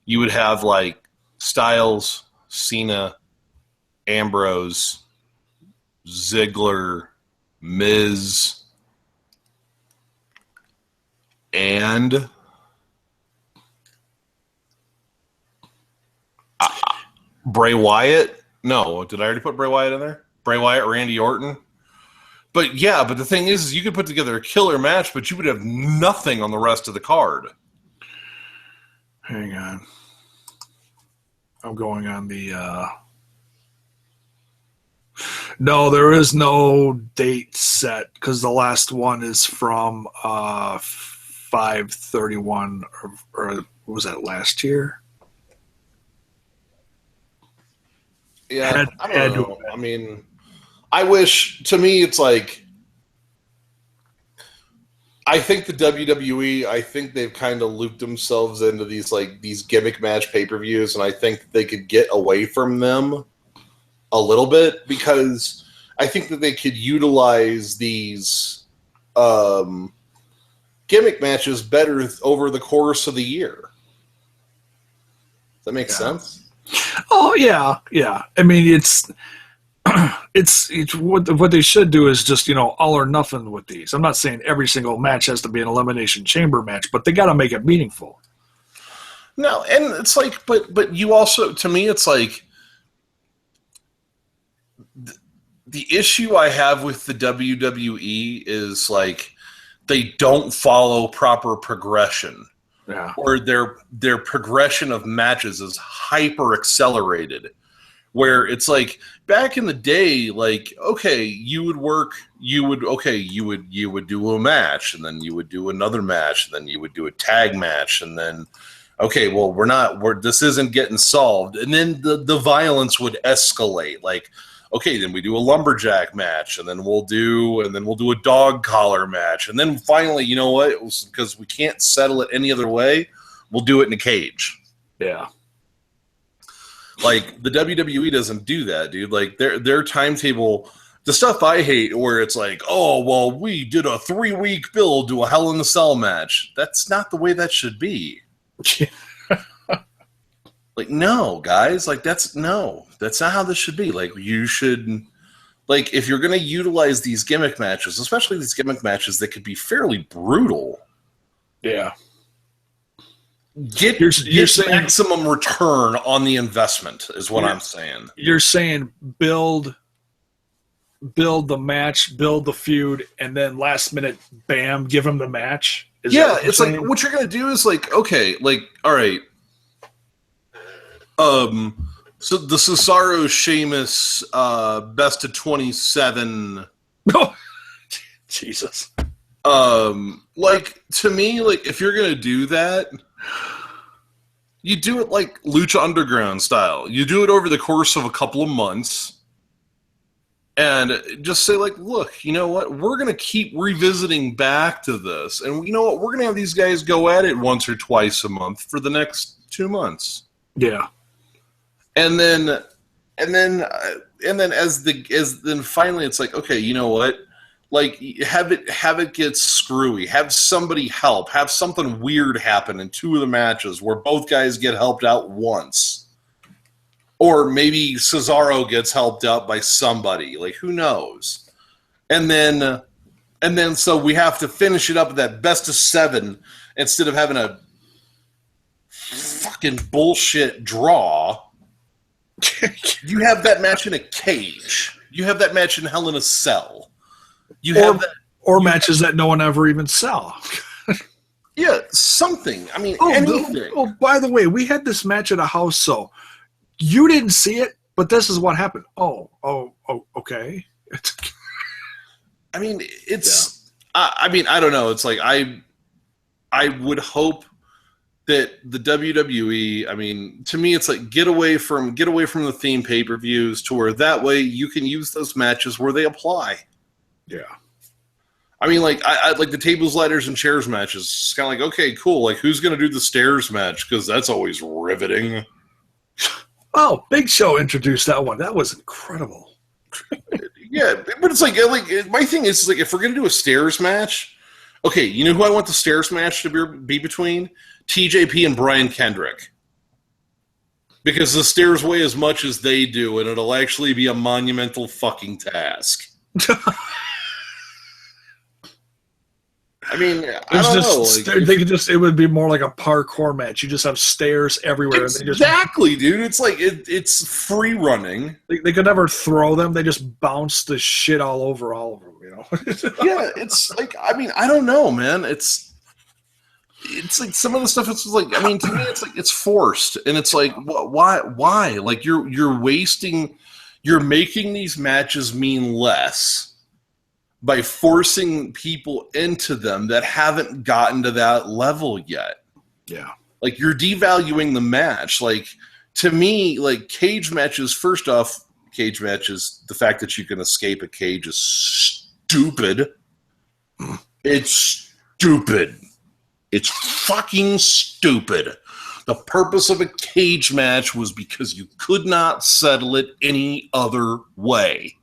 you would have, like, Styles, Cena, Ambrose, Ziggler, Miz, and Bray Wyatt. No, did I already put Bray Wyatt in there? Bray Wyatt, Randy Orton. But the thing is you could put together a killer match, but you would have nothing on the rest of the card. Hang on. I'm going on the... No, there is no date set because the last one is from 5/31, or was that last year? Yeah, I don't know. I mean, I wish, to me, it's like, I think the WWE, I think they've kind of looped themselves into these gimmick match pay-per-views, and I think they could get away from them a little bit, because I think that they could utilize these gimmick matches better over the course of the year. Does that make sense? Oh yeah. I mean, it's what they should do is just all or nothing with these. I'm not saying every single match has to be an elimination chamber match, but they got to make it meaningful. No, and it's like, but you also, to me, it's like the issue I have with the WWE is like they don't follow proper progression. Yeah. Or their progression of matches is hyper accelerated, where it's like back in the day, like, okay, you would do a match, and then you would do another match, and then you would do a tag match, and then okay, well, this isn't getting solved, and then the violence would escalate, like, okay, then we do a lumberjack match, and then we'll do a dog collar match, and then finally, you know what? Because we can't settle it any other way, we'll do it in a cage. Yeah. Like the WWE doesn't do that, dude. Like their timetable, the stuff I hate, where it's like, oh well, we did a 3-week build to a Hell in a Cell match. That's not the way that should be. Like, no, guys, like that's not how this should be. Like, you should, like, if you're going to utilize these gimmick matches, especially these gimmick matches that could be fairly brutal. Yeah. Get saying, maximum return on the investment is what I'm saying. You're saying build the match, build the feud, and then last minute, bam, give them the match. It's saying? Like what you're going to do is like, okay, like, all right. So the Cesaro Sheamus best of 27. Oh, Jesus. Like, to me, like, if you're gonna do that, you do it like Lucha Underground style. You do it over the course of a couple of months, and just say, like, look, you know what? We're gonna keep revisiting back to this, and you know what? We're gonna have these guys go at it once or twice a month for the next 2 months. Yeah. And then finally it's like, okay, you know what? Like, have it get screwy. Have somebody help. Have something weird happen in 2 of the matches where both guys get helped out once. Or maybe Cesaro gets helped out by somebody. Like, who knows? And then so we have to finish it up with that best of 7 instead of having a fucking bullshit draw. You have that match in a cage. You have that match in Hell in a Cell. Or matches that no one ever even saw. Yeah, something. I mean, anything. Oh, by the way, we had this match at a house, so you didn't see it, but this is what happened. Oh, okay. I mean, it's. Yeah. I mean, I don't know. It's like I would hope that the WWE, I mean, to me, it's like get away from the theme pay-per-views to where that way you can use those matches where they apply. Yeah. I mean, like I like the tables, ladders, and chairs matches. It's kind of like, okay, cool. Like, who's going to do the stairs match? Because that's always riveting. Oh, Big Show introduced that one. That was incredible. Yeah, but it's like my thing is like if we're going to do a stairs match, okay, you know who I want the stairs match to be between? TJP and Brian Kendrick. Because the stairs weigh as much as they do, and it'll actually be a monumental fucking task. I mean, I don't know. They could just, it would be more like a parkour match. You just have stairs everywhere. Exactly, dude. It's like, it's free running. They could never throw them. They just bounce the shit all over all of them, you know? Yeah, it's like, I mean, I don't know, man. It's like some of the stuff. It's like, I mean, to me, it's like it's forced, and it's like, why? Like you're wasting, you're making these matches mean less by forcing people into them that haven't gotten to that level yet. Yeah, like you're devaluing the match. Like to me, like cage matches. First off, cage matches. The fact that you can escape a cage is stupid. It's stupid. It's fucking stupid. The purpose of a cage match was because you could not settle it any other way.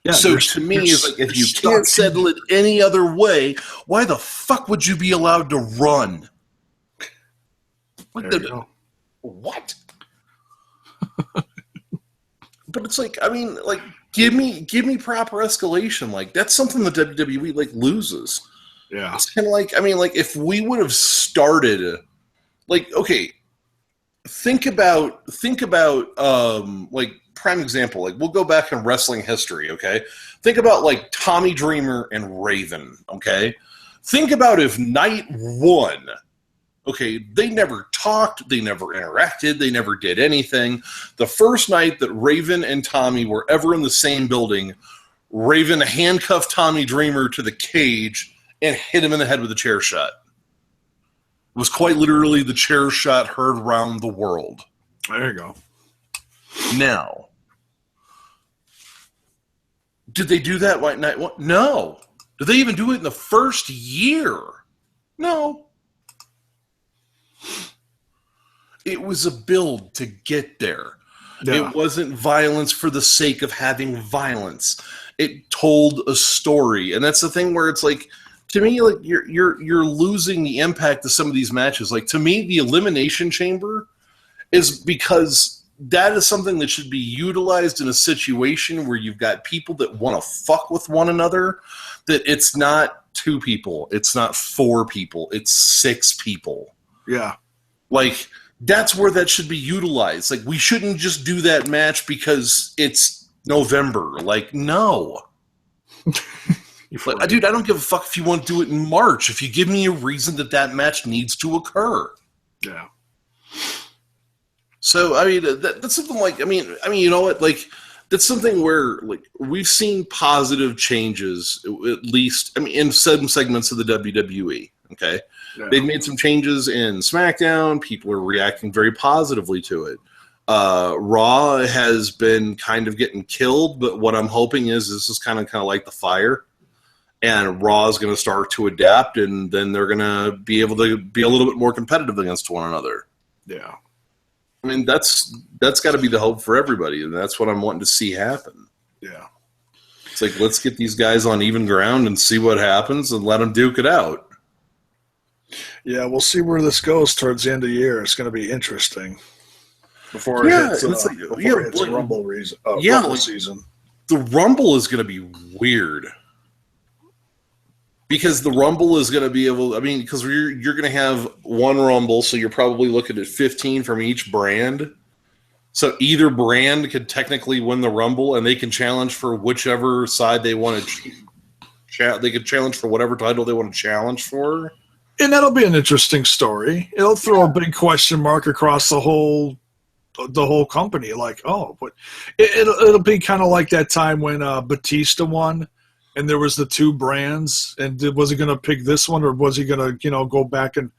Yeah, so to me, it's like, if you can't settle it any other way, why the fuck would you be allowed to run? What? But it's like, I mean, like, give me proper escalation. Like, that's something the WWE like loses. Yeah. It's kind of like, I mean, like, if we would have started, like, okay, think about, like, prime example, like, we'll go back in wrestling history, okay? Think about, like, Tommy Dreamer and Raven, okay? Think about if night one, okay, they never talked, they never interacted, they never did anything. The first night that Raven and Tommy were ever in the same building, Raven handcuffed Tommy Dreamer to the cage and hit him in the head with a chair shot. It was quite literally the chair shot heard around the world. There you go. Now, did they do that right night one? No. Did they even do it in the first year? No. It was a build to get there. Yeah. It wasn't violence for the sake of having violence. It told a story. And that's the thing where it's like, to me, like you're losing the impact of some of these matches. Like to me, the Elimination Chamber is because that is something that should be utilized in a situation where you've got people that want to fuck with one another. That it's not 2 people, it's not 4 people, it's 6 people. Yeah, like that's where that should be utilized. Like we shouldn't just do that match because it's November. Like no. Like, dude, I don't give a fuck if you want to do it in March. If you give me a reason that match needs to occur. Yeah. So, I mean, that's something like, I mean, you know what? Like, that's something where, like, we've seen positive changes, at least, I mean, in some segments of the WWE, okay? Yeah. They've made some changes in SmackDown. People are reacting very positively to it. Raw has been kind of getting killed, but what I'm hoping is this is kind of like the fire. And Raw is going to start to adapt, and then they're going to be able to be a little bit more competitive against one another. Yeah. I mean, that's got to be the hope for everybody, and that's what I'm wanting to see happen. Yeah. It's like, let's get these guys on even ground and see what happens and let them duke it out. Yeah, we'll see where this goes towards the end of the year. It's going to be interesting. Before it hits the Rumble season. The Rumble is going to be weird. Because the Rumble is going to be able, I mean, because you're going to have one Rumble, so you're probably looking at 15 from each brand. So either brand could technically win the Rumble, and they can challenge for whichever side they want to. They could challenge for whatever title they want to challenge for. And that'll be an interesting story. It'll throw a big question mark across the whole company. Like, oh, but it'll be kind of like that time when Batista won. And there was the 2 brands, and was he going to pick this one, or was he going to, go back and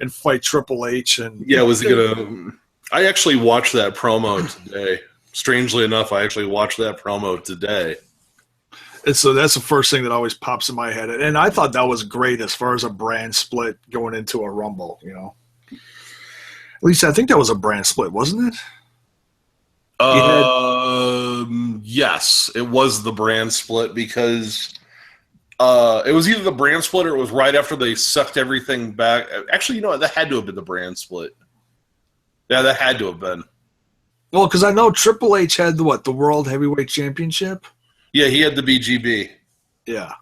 fight Triple H? And yeah, was he going to? I actually watched that promo today. Strangely enough, I actually watched that promo today. And so that's the first thing that always pops in my head, and I thought that was great as far as a brand split going into a Rumble. At least I think that was a brand split, wasn't it? Yes, it was the brand split because it was either the brand split or it was right after they sucked everything back. Actually, that had to have been the brand split. Yeah, that had to have been. Well, because I know Triple H had the World Heavyweight Championship. Yeah, he had the BGB. Yeah.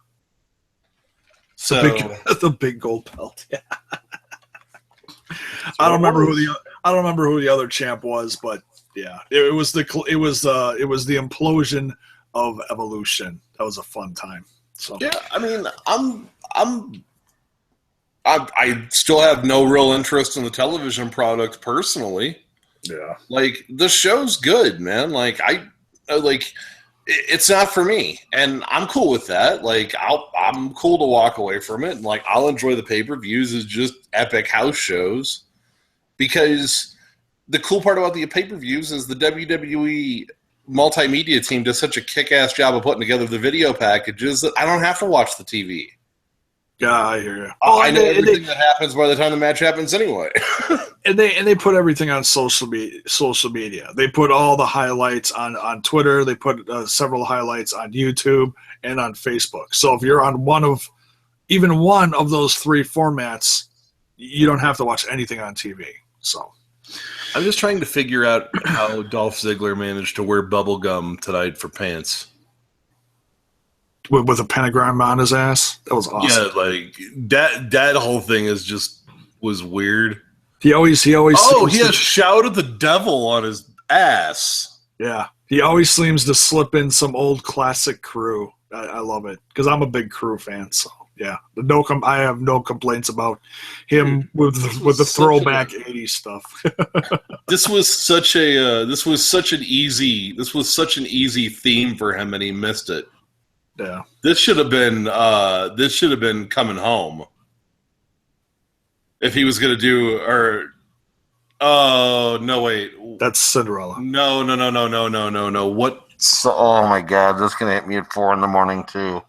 So the big gold belt. Yeah. I don't remember who the other champ was, but yeah, it was the implosion of Evolution. That was a fun time. So yeah, I mean, I still have no real interest in the television product personally. Yeah, like the show's good, man. Like it's not for me, and I'm cool with that. Like I'm cool to walk away from it, and like I'll enjoy the pay-per-views as just epic house shows. Because the cool part about the pay-per-views is the WWE multimedia team does such a kick-ass job of putting together the video packages that I don't have to watch the TV. Yeah, I hear you. I know everything that happens by the time the match happens anyway. and they put everything on social media. They put all the highlights on Twitter. They put several highlights on YouTube and on Facebook. So if you're on even one of those three formats, you don't have to watch anything on TV. So I'm just trying to figure out how Dolph Ziggler managed to wear bubble gum tonight for pants. With a pentagram on his ass. That was awesome. Yeah, like that whole thing was weird. He always he has Shout at the Devil on his ass. Yeah. He always seems to slip in some old classic crew. I love it because I'm a big crew fan, so yeah, I have no complaints about him with the throwback '80s stuff. This was such an easy theme for him, and he missed it. Yeah, this should have been Coming Home. If he was going to do oh no, wait, that's Cinderella. No. What? Oh my God, that's going to hit me at 4 a.m. too.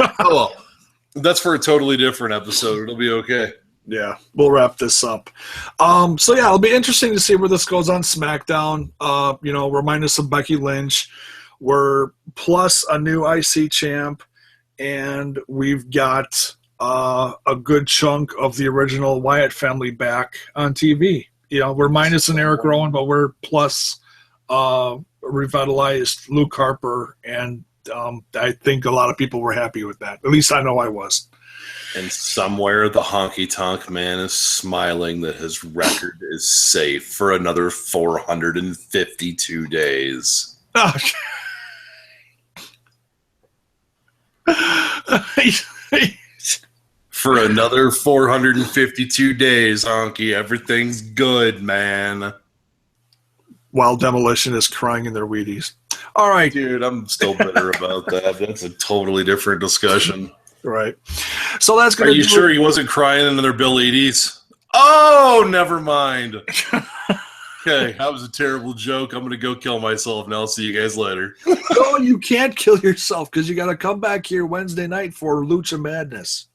Oh well. That's for a totally different episode. It'll be okay. Yeah, we'll wrap this up. So yeah, it'll be interesting to see where this goes on SmackDown. Remind us of Becky Lynch. We're plus a new IC champ, and we've got a good chunk of the original Wyatt family back on TV. We're minus an Eric Rowan, but we're plus revitalized Luke Harper, and I think a lot of people were happy with that. At least I know I was. And somewhere the honky-tonk man is smiling that his record is safe for another 452 days. Oh. For another 452 days, Honky. Everything's good, man. While Demolition is crying in their Wheaties. All right. Dude, I'm still bitter about that. That's a totally different discussion. Right. So that's going to. Are you sure he wasn't crying in their Bill Eady's? Oh, never mind. Okay, that was a terrible joke. I'm going to go kill myself now. I'll see you guys later. No, you can't kill yourself because you got to come back here Wednesday night for Lucha Madness.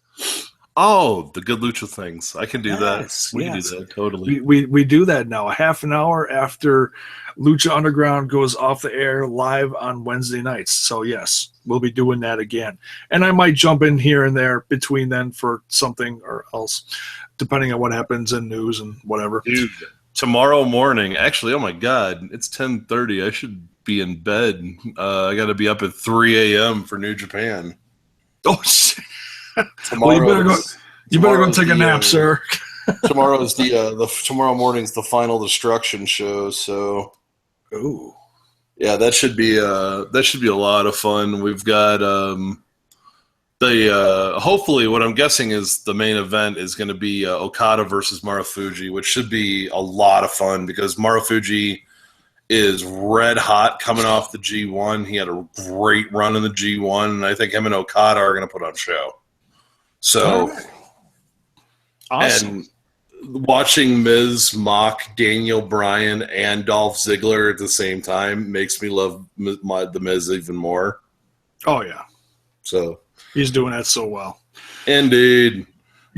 Oh, the good Lucha things. I can do that. We can do that, totally. We do that now. A half an hour after Lucha Underground goes off the air live on Wednesday nights. So, yes, we'll be doing that again. And I might jump in here and there between then for something or else, depending on what happens in news and whatever. Dude, tomorrow morning, actually, oh my God, it's 10:30. I should be in bed. I got to be up at 3 a.m. for New Japan. Oh, shit. Well, you better go take a nap, sir. Tomorrow morning's the Final Destruction show. So, ooh, yeah, that should be a lot of fun. We've got hopefully what I'm guessing is the main event is going to be Okada versus Marufuji, which should be a lot of fun because Marufuji is red hot coming off the G1. He had a great run in the G1, and I think him and Okada are going to put on a show. So, awesome. And watching Miz mock Daniel Bryan and Dolph Ziggler at the same time makes me love the Miz even more. Oh, yeah. So he's doing that so well. Indeed.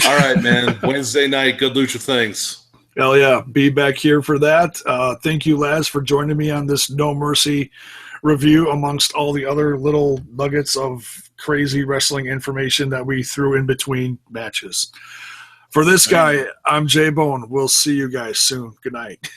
All right, man. Wednesday night, good Lucha things. Hell yeah. Be back here for that. Thank you, Laz, for joining me on this No Mercy review amongst all the other little nuggets of crazy wrestling information that we threw in between matches. For this guy, I'm JAYBONE. We'll see you guys soon. Good night.